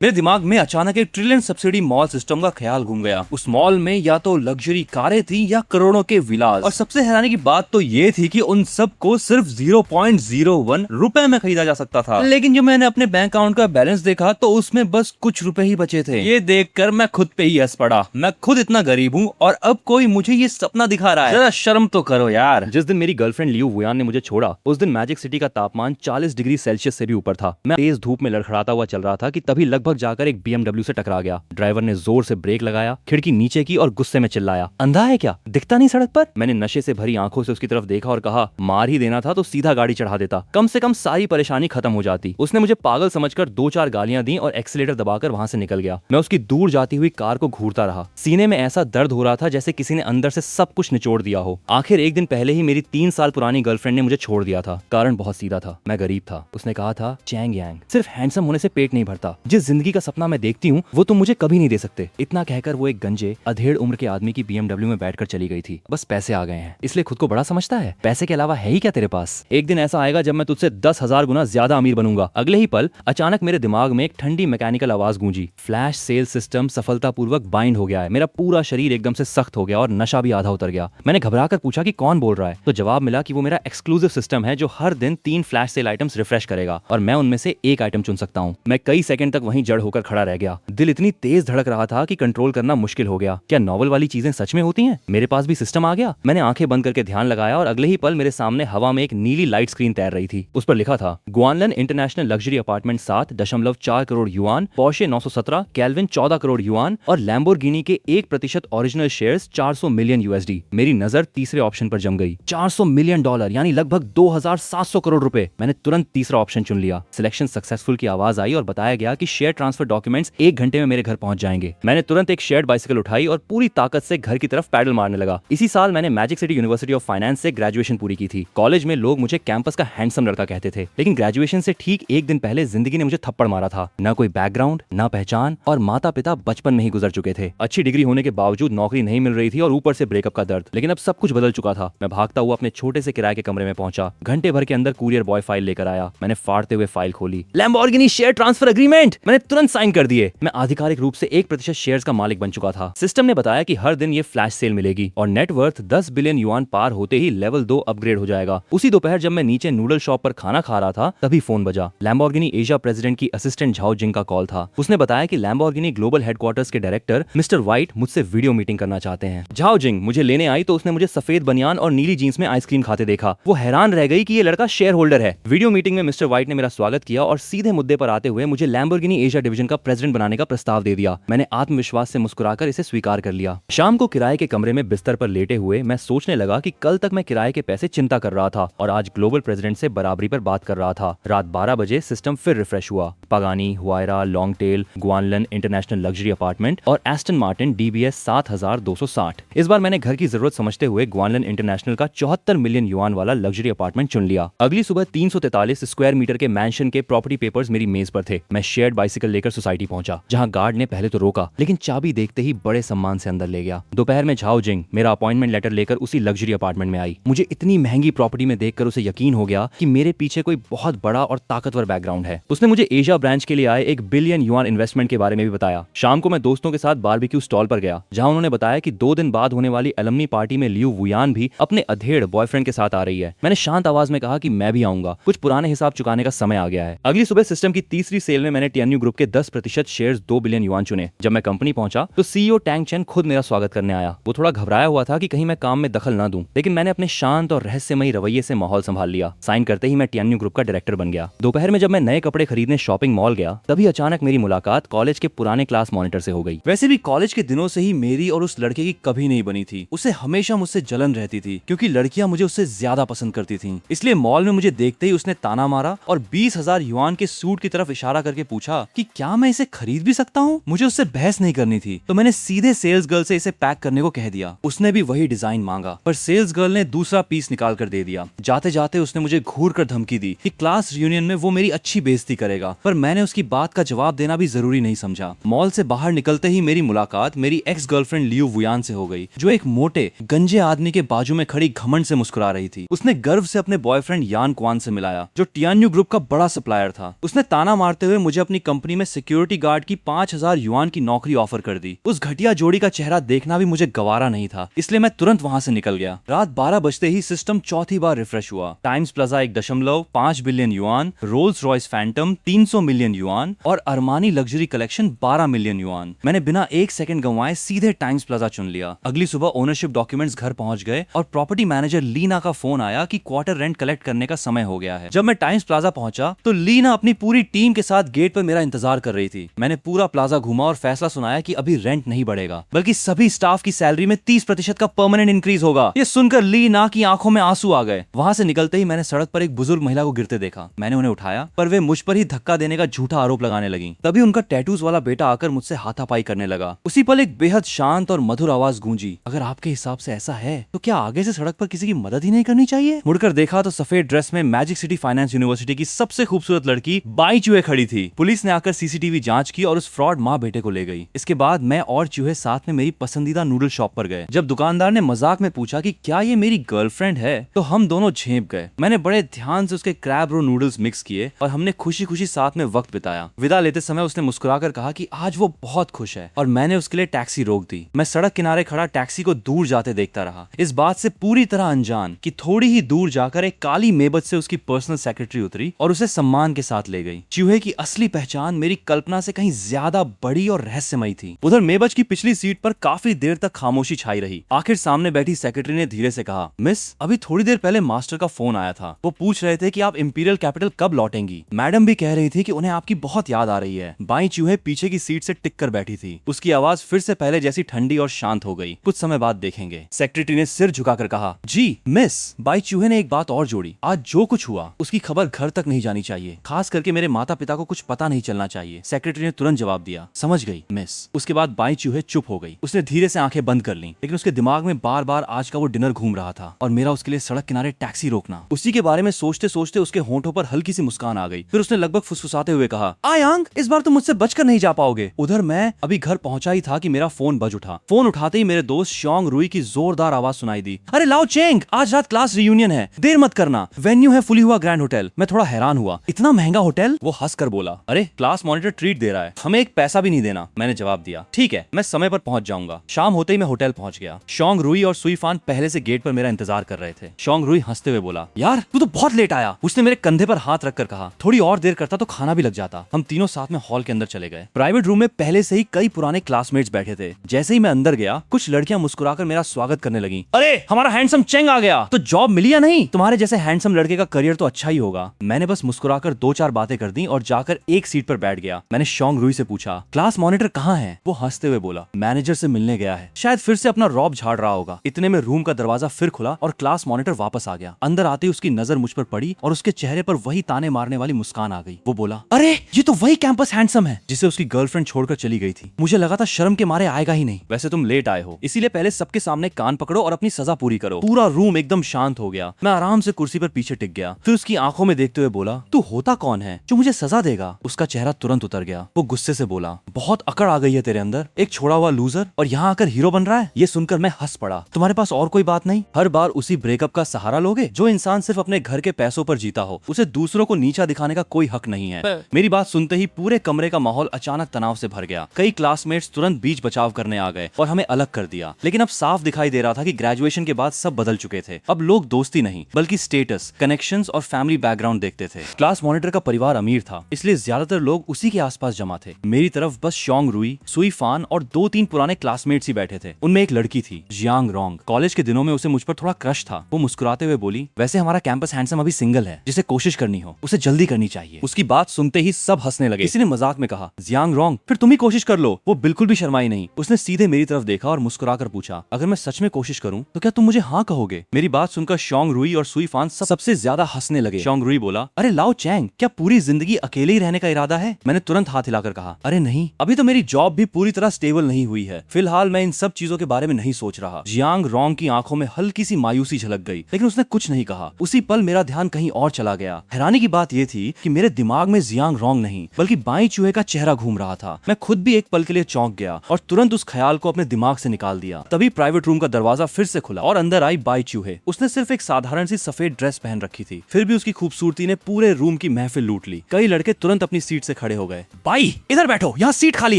मेरे दिमाग में अचानक एक ट्रिलियन सब्सिडी मॉल सिस्टम का ख्याल घूम गया। उस मॉल में या तो लग्जरी कारें थी या करोड़ों के विलास, और सबसे हैरानी की बात तो ये थी कि उन सब को सिर्फ 0.01 रुपए में खरीदा जा सकता था। लेकिन जब मैंने अपने बैंक अकाउंट का बैलेंस देखा तो उसमें बस कुछ रुपए ही बचे थे। ये देखकर मैं खुद पे ही हंस पड़ा। मैं खुद इतना गरीब हूँ और अब कोई मुझे ये सपना दिखा रहा है। जरा शर्म तो करो यार। जिस दिन मेरी गर्लफ्रेंड लियू वुयान ने मुझे छोड़ा, उस दिन मैजिक सिटी का तापमान 40 डिग्री सेल्सियस से भी ऊपर था। मैं तेज धूप में लड़खड़ाता हुआ चल रहा था कि तभी लगभग जाकर एक BMW से टकरा गया। ड्राइवर ने जोर से ब्रेक लगाया, खिड़की नीचे की और गुस्से में चिल्लाया, अंधा है क्या, दिखता नहीं सड़क पर? मैंने नशे से भरी आंखों से उसकी तरफ देखा और कहा, मार ही देना था तो सीधा गाड़ी चढ़ा देता, कम से कम सारी परेशानी खत्म हो जाती। उसने मुझे पागल समझकर 2-4 गालियां दी और एक्सीलेटर दबाकर वहां से निकल गया। मैं उसकी दूर जाती हुई कार को घूरता रहा। सीने में ऐसा दर्द हो रहा था जैसे किसी ने अंदर से सब कुछ निचोड़ दिया हो। आखिर एक दिन पहले ही मेरी 3 साल पुरानी गर्लफ्रेंड ने मुझे छोड़ दिया था। कारण बहुत सीधा था, मैं गरीब था। उसने कहा था, चैंग यांग, सिर्फ हैंडसम होने से पेट नहीं भरता, जिस जिंदगी का सपना मैं देखती हूँ वो तुम मुझे कभी नहीं दे सकते। इतना कहकर वो एक गंजे अधेड़ उम्र के आदमी की BMW में बैठकर चली गई थी। बस पैसे आ गए हैं इसलिए खुद को बड़ा समझता है। पैसे के अलावा है ही क्या तेरे पास? एक दिन ऐसा आएगा जब मैं तुझसे 10,000 गुना ज्यादा अमीर बनूंगा। अगले ही पल अचानक मेरे दिमाग में एक ठंडी मैकेनिकल आवाज गूंजी, फ्लैश सेल सिस्टम सफलतापूर्वक बाइंड हो गया है। मेरा पूरा शरीर एकदम से सख्त हो गया और नशा भी आधा उतर गया। मैंने घबराकर पूछा कि कौन बोल रहा है, तो जवाब मिला कि वो मेरा एक्सक्लूसिव सिस्टम है जो हर दिन 3 फ्लैश सेल आइटम्स रिफ्रेश करेगा और मैं उनमें से एक आइटम चुन सकता हूँ। मैं कई सेकंड तक वहीं जड़ होकर खड़ा रह गया। दिल इतनी तेज धड़क रहा था कि कंट्रोल करना मुश्किल हो गया। क्या नॉवल वाली चीजें सच में होती हैं? मेरे पास भी सिस्टम आ गया। मैंने आंखें बंद करके ध्यान लगाया और अगले ही पल मेरे सामने हवा में एक नीली लाइट स्क्रीन तैर रही थी। उस पर लिखा था, Guanlan international luxury apartment 7.4 crore yuan, Porsche 917, Calvin 14 crore yuan और लैम्बोर्गिनी के 1% ओरिजिनल शेयर्स 400 मिलियन USD। मेरी नजर तीसरे ऑप्शन पर जम गई। $400 मिलियन यानी लगभग 2,700 करोड़ रुपए। मैंने तुरंत तीसरा ऑप्शन चुन लिया। सिलेक्शन सक्सेसफुल की आवाज आई और बताया गया कि शेयर ट्रांसफर डॉक्यूमेंट्स 1 घंटे में मेरे घर पहुंच जाएंगे। मैंने तुरंत एक शेयर्ड बाइसिकल उठाई और पूरी ताकत से घर की तरफ पैडल मारने लगा। इसी साल मैंने magic city university of finance से ग्रेजुएशन पूरी की थी। कॉलेज में लोग मुझे कैंपस का हैंडसम लड़का कहते थे, लेकिन ग्रेजुएशन से ठीक एक दिन पहले जिंदगी ने मुझे थप्पड़ मारा था। न कोई बैकग्राउंड, न पहचान, और माता पिता बचपन में ही गुजर चुके थे। अच्छी डिग्री होने के बावजूद नौकरी नहीं मिल रही थी और ऊपर से ब्रेकअप का दर्द। लेकिन अब सब कुछ बदल चुका था। मैं भागता हुआ अपने छोटे से किराए के कमरे में पहुंचा। घंटे भर के अंदर कुरियर बॉय फाइल लेकर आया। मैंने फाड़ते हुए फाइल खोली। Lamborghini share transfer agreement. मैंने तुरंत साइन कर दिए। मैं आधिकारिक रूप से 1% शेयर्स का मालिक बन चुका था। सिस्टम ने बताया कि हर दिन ये फ्लैश सेल मिलेगी और नेटवर्थ 10 बिलियन युआन पार होते ही लेवल 2 अपग्रेड हो जाएगा। उसी दोपहर जब मैं नीचे नूडल शॉप पर खाना खा रहा था तभी फोन बजा। लैम्बोर्गिनी एशिया प्रेसिडेंट की असिस्टेंट झाओ जिंग का कॉल था। उसने बताया कि लैम्बोर्गिनी ग्लोबल हेडक्वार्टर्स के डायरेक्टर मिस्टर व्हाइट मुझसे वीडियो मीटिंग करना चाहते हैं। झाओ जिंग मुझे लेने आई तो उसने मुझे सफेद बनियान और नीली जींस में आइसक्रीम खाते देखा। वो हैरान रह गई कि ये लड़का शेयर होल्डर है। वीडियो मीटिंग में मिस्टर व्हाइट ने मेरा स्वागत किया और सीधे मुद्दे पर आते हुए मुझे लैम्बोर्गिनी एशिया डिवीजन का प्रेसिडेंट बनाने का प्रस्ताव दे दिया। मैंने आत्मविश्वास से मुस्कुराकर इसे स्वीकार कर लिया। शाम को किराए के कमरे में बिस्तर पर लेटे हुए मैं सोचने लगा कि कल तक मैं किराए के पैसे चिंता कर रहा था और आज ग्लोबल प्रेसिडेंट से बराबरी पर बात कर रहा था। रात 12 बजे सिस्टम फिर रिफ्रेश हुआ। Pagani, Huayra, long tail, Guanlan international luxury apartment और एस्टन मार्टिन DBS 7,260। इस बार मैंने घर की जरूरत समझते हुए ग्वानलन इंटरनेशनल का 74 मिलियन युआन वाला लग्जरी अपार्टमेंट चुन लिया। अगली सुबह 343 स्क्वायर मीटर के मैंशन के प्रॉपर्टी पेपर्स मेरी मेज पर थे। मैं शेयर्ड बाइसिकल लेकर सोसाइटी पहुंचा, जहां गार्ड ने पहले तो रोका लेकिन चाबी देखते ही बड़े सम्मान से अंदर ले गया। दोपहर में झाओ जिंग मेरा अपॉइंटमेंट लेटर लेकर उसी लग्जरी अपार्टमेंट में आई। मुझे इतनी महंगी प्रॉपर्टी में देखकर उसे यकीन हो गया कि मेरे पीछे कोई बहुत बड़ा और ताकतवर बैकग्राउंड है। उसने मुझे एशिया ब्रांच के लिए आए 1 बिलियन युआन इन्वेस्टमेंट के बारे में भी बताया। शाम को मैं दोस्तों के साथ बारबेक्यू स्टॉल पर गया, जहां उन्होंने बताया कि 2 दिन बाद होने वाली एलुमनी पार्टी में लियू वुयान भी अपने अधेड़ बॉयफ्रेंड के साथ आ रही है। मैंने शांत आवाज में कहा कि मैं भी आऊंगा, कुछ पुराने हिसाब चुकाने का समय आ गया है। अगली सुबह सिस्टम की तीसरी सेल में मैंने टियान्यू ग्रुप के 10% शेयर्स 2 बिलियन युआन चुने। जब मैं कंपनी पहुंचा तो CEO टैंग चेन खुद मेरा स्वागत करने आया। वो थोड़ा घबराया हुआ था कि कहीं मैं काम में दखल ना दूं, लेकिन मैंने अपने शांत और रहस्यमयी रवैये से माहौल संभाल लिया। साइन करते ही मैं टियान्यू ग्रुप का डायरेक्टर बन गया। दोपहर में जब मैं नए कपड़े खरीदने शॉपिंग मॉल गया तभी अचानक मेरी मुलाकात कॉलेज के पुराने क्लास मॉनिटर से हो गई। वैसे भी कॉलेज के दिनों से ही मेरी और उस लड़के की कभी नहीं बनी थी। उसे हमेशा मुझसे जलन रहती थी क्योंकि लड़कियां मुझे उससे ज्यादा पसंद करती थीं। इसलिए मॉल में मुझे देखते ही उसने ताना मारा और 20,000 युआन के सूट की तरफ इशारा करके पूछा कि क्या मैं इसे खरीद भी सकता हूँ। मुझे उससे बहस नहीं करनी थी तो मैंने सीधे सेल्स गर्ल से इसे पैक करने को कह दिया। उसने भी वही डिजाइन मांगा पर सेल्स गर्ल ने दूसरा पीस निकाल कर दे दिया। जाते जाते उसने मुझे घूर कर धमकी दी कि क्लास रियूनियन में वो मेरी अच्छी बेइज्जती करेगा, पर मैंने उसकी बात का जवाब देना भी जरूरी नहीं समझा। मॉल से बाहर निकलते ही मेरी मुलाकात मेरी एक्स गर्लफ्रेंड लियू वुयान से हो गई, जो एक मोटे गंजे आदमी के बाजू में खड़ी घमंड से मुस्कुरा रही थी। उसने गर्व से अपने बॉयफ्रेंड यान क्वान से मिलाया, जो टियान्यू ग्रुप का बड़ा सप्लायर था। उसने ताना मारते हुए मुझे अपनी कंपनी कंपनी में सिक्योरिटी गार्ड की 5000 युआन की नौकरी ऑफर कर दी। उस घटिया जोड़ी का चेहरा देखना भी मुझे गवारा नहीं था, इसलिए मैं तुरंत वहां से निकल गया। रात 12 बजते ही सिस्टम चौथी बार रिफ्रेश हुआ। Times Plaza 1.5 billion yuan, Rolls Royce Phantom 300 million yuan और Armani luxury collection 12 million yuan. मैंने बिना एक सेकंड गंवाए सीधे टाइम्स प्लाजा चुन लिया। अगली सुबह ओनरशिप डॉक्यूमेंट्स घर पहुंच गए और प्रॉपर्टी मैनेजर लीना का फोन आया कि क्वार्टर रेंट कलेक्ट करने का समय हो गया है। जब मैं टाइम्स प्लाजा पहुंचा तो लीना अपनी पूरी टीम के साथ गेट पर मेरा इंतजार कर रही थी। मैंने पूरा प्लाजा घुमा और फैसला सुनाया कि अभी रेंट नहीं बढ़ेगा, बल्कि सभी स्टाफ की सैलरी में 30% का परमानेंट इंक्रीज होगा। ये सुनकर लीना की आंखों में आंसू आ गए। वहां से निकलते ही मैंने सड़क पर एक बुजुर्ग महिला को गिरते देखा। मैंने उन्हें उठाया, पर वे मुझ पर ही धक्का देने का झूठा आरोप लगाने लगी। तभी उनका टैटूज वाला बेटा आकर मुझसे हाथापाई करने लगा। उसी पल एक बेहद शांत और मधुर आवाज गूंजी, अगर आपके हिसाब से ऐसा है तो क्या आगे से सड़क पर किसी की मदद ही नहीं करनी चाहिए? मुड़कर देखा तो सफेद ड्रेस में मैजिक सिटी फाइनेंस यूनिवर्सिटी की सबसे खूबसूरत लड़की बाई चूहे खड़ी थी। पुलिस ने आकर सीसीटीवी जांच की और उस फ्रॉड माँ बेटे को ले गई। इसके बाद मैं और चूहे साथ में मेरी पसंदीदा नूडल शॉप पर गए। जब दुकानदार ने मजाक में पूछा कि क्या ये मेरी गर्लफ्रेंड है, तो हम दोनों झेप गए। मैंने बड़े ध्यान से उसके क्रैब रो नूडल्स मिक्स किए और हमने खुशी खुशी साथ में वक्त बिताया। विदा लेते समय उसने मुस्कुराकर कहा कि आज वो बहुत खुश है और मैंने उसके लिए टैक्सी रोक दी। मैं सड़क किनारे खड़ा टैक्सी को दूर जाते देखता रहा, इस बात से पूरी तरह अनजान कि थोड़ी ही दूर जाकर एक काली मेबत से उसकी पर्सनल सेक्रेटरी उतरी और उसे सम्मान के साथ ले गई। चूहे की असली पहचान मेरी कल्पना से कहीं ज्यादा बड़ी और रहस्यमयी थी। उधर मेबच की पिछली सीट पर काफी देर तक खामोशी छाई रही। आखिर सामने बैठी सेक्रेटरी ने धीरे से कहा, मिस, अभी थोड़ी देर पहले मास्टर का फोन आया था। वो पूछ रहे थे कि आप इंपीरियल कैपिटल कब लौटेंगी। मैडम भी कह रही थी कि उन्हें आपकी बहुत याद आ रही है। बाई चूहे पीछे की सीट से टिक कर बैठी थी। उसकी आवाज फिर से पहले जैसी ठंडी और शांत हो गई। कुछ समय बाद देखेंगे। सेक्रेटरी ने सिर झुकाकर कहा, जी मिस। बाई चूहे ने एक बात और जोड़ी, आज जो कुछ हुआ उसकी खबर घर तक नहीं जानी चाहिए, खास करके मेरे माता पिता को कुछ पता नहीं चलना चाहिए। सेक्रेटरी ने तुरंत जवाब दिया, समझ गई मिस। उसके बाद बाई चूहे चुप हो गई। उसने धीरे से आंखें बंद कर लीं, लेकिन उसके दिमाग में बार बार आज का वो डिनर घूम रहा था और मेरा उसके लिए सड़क किनारे टैक्सी रोकना। उसी के बारे में सोचते सोचते उसके होंठों पर हल्की सी मुस्कान आ गई। फिर उसने लगभग फुसफुसाते हुए कहा, आयांग, इस बार तुम मुझसे बचकर नहीं जा पाओगे। उधर मैं अभी घर पहुंचा ही था कि मेरा फोन बज उठा। फोन उठाते ही मेरे दोस्त शोंग रुई की जोरदार आवाज सुनाई दी, अरे लाओ चेंग, आज रात क्लास रियूनियन है, देर मत करना, वेन्यू है फुली हुआ ग्रैंड होटल। मैं थोड़ा हैरान हुआ, इतना महंगा होटल? वो हंस कर बोला, अरे क्लास मॉनिटर ट्रीट दे रहा है, हमें एक पैसा भी नहीं देना। मैंने जवाब दिया, ठीक है, मैं समय पर पहुंच जाऊंगा। शाम होते ही मैं होटल पहुंच गया। शोंग रुई और सुईफान पहले से गेट पर मेरा इंतजार कर रहे थे। शोंग रुई हंसते हुए बोला, यार तू तो बहुत लेट आया। उसने मेरे कंधे पर हाथ रखकर कहा, थोड़ी और देर करता तो खाना भी लग जाता। हम तीनों साथ में हॉल के अंदर चले गए। प्राइवेट रूम में पहले से ही कई पुराने क्लासमेट्स बैठे थे। जैसे ही मैं अंदर गया, कुछ लड़कियां मुस्कुराकर मेरा स्वागत करने लगी। अरे हमारा हैंडसम चेंग आ गया, तो जॉब मिली या नहीं? तुम्हारे जैसे हैंडसम लड़के का करियर तो अच्छा ही होगा। मैंने बस मुस्कुराकर 2-4 बातें कर दी और जाकर एक सीट पर बैठ गया। मैंने शोंग रुई से पूछा, क्लास मॉनिटर कहाँ है? वो हंसते हुए बोला, मैनेजर से मिलने गया है, शायद फिर से अपना रौब झाड़ रहा होगा। इतने में रूम का दरवाजा फिर खुला और क्लास मॉनिटर वापस आ गया। अंदर आते ही उसकी नजर मुझ पर पड़ी और उसके चेहरे पर वही ताने मारने वाली मुस्कान आ गई। वो बोला, अरे ये तो वही कैंपस हैंडसम है जिसे उसकी गर्लफ्रेंड छोड़कर चली गई थी। मुझे लगा था शर्म के मारे आएगा ही नहीं। वैसे तुम लेट आए हो, इसीलिए पहले सबके सामने कान पकड़ो और अपनी सजा पूरी करो। पूरा रूम एकदम शांत हो गया। मैं आराम से कुर्सी पर पीछे टिक गया। फिर उसकी आंखों में देखते हुए बोला, तू होता कौन है जो मुझे सजा देगा? उसका चेहरा तुरंत उतर गया। वो गुस्से से बोला, बहुत अकड़ आ गई है तेरे अंदर, एक छोड़ा हुआ लूजर और यहाँ आकर हीरो बन रहा है। ये सुनकर मैं हंस पड़ा। तुम्हारे पास और कोई बात नहीं? हर बार उसी ब्रेकअप का सहारा लोगे? जो इंसान सिर्फ अपने घर के पैसों पर जीता हो, उसे दूसरों को नीचा दिखाने का कोई हक नहीं है। मेरी बात सुनते ही पूरे कमरे का माहौल अचानक तनाव से भर गया। कई क्लासमेट्स तुरंत बीच बचाव करने आ गए और हमें अलग कर दिया। लेकिन अब साफ दिखाई दे रहा था कि ग्रेजुएशन के बाद सब बदल चुके थे। अब लोग दोस्ती नहीं बल्कि स्टेटस, कनेक्शंस और फैमिली बैकग्राउंड देखते थे। क्लास मॉनिटर का परिवार अमीर था, इसलिए ज्यादातर लोग उसी के आसपास जमा थे। मेरी तरफ बस शोंग रुई, सुईफान और 2-3 पुराने क्लासमेट्स ही बैठे थे। उनमें एक लड़की थी, जियांग रोंग। कॉलेज के दिनों में उसे मुझ पर थोड़ा क्रश था। वो मुस्कुराते हुए बोली, वैसे हमारा कैंपस हैंडसम अभी सिंगल है, जिसे कोशिश करनी हो उसे जल्दी करनी चाहिए। उसकी बात सुनते ही सब हंसने लगे। किसी ने मजाक में कहा, जियांग रोंग, फिर तुम ही कोशिश कर लो। वो बिल्कुल भी शर्माई नहीं। उसने सीधे मेरी तरफ देखा और मुस्कुराकर पूछा, अगर मैं सच में कोशिश करूं तो क्या तुम मुझे हाँ कहोगे? मेरी बात सुनकर शोंग रुई और सुईफान सबसे ज्यादा हंसने लगे। शोंग रुई बोला, अरे लाओ चैंग, क्या पूरी जिंदगी अकेले ही रहने का इरादा है? मैंने तुरंत हाथ हिलाकर कहा, अरे नहीं, अभी तो मेरी जॉब भी पूरी तरह स्टेबल नहीं हुई है। फिलहाल मैं इन सब चीजों के बारे में नहीं सोच रहा। जियांग रोंग की आंखों में हल्की सी मायूसी झलक गई, लेकिन उसने कुछ नहीं कहा। उसी पल मेरा ध्यान कहीं और चला गया। हैरानी की बात यह थी कि मेरे दिमाग में जियांग रोंग नहीं बल्कि बाई चूहे का चेहरा घूम रहा था। मैं खुद भी एक पल के लिए चौंक गया और तुरंत उस ख्याल को अपने दिमाग से निकाल दिया। तभी प्राइवेट रूम का दरवाजा फिर से खुला और अंदर आई बाई चूहे। उसने सिर्फ एक साधारण सी सफेद ड्रेस पहन रखी थी, फिर भी उसकी खूबसूरती ने पूरे रूम की महफिल लूट ली। कई लड़के तुरंत अपनी सीट से खड़े हो गए। भाई इधर बैठो, यहाँ सीट खाली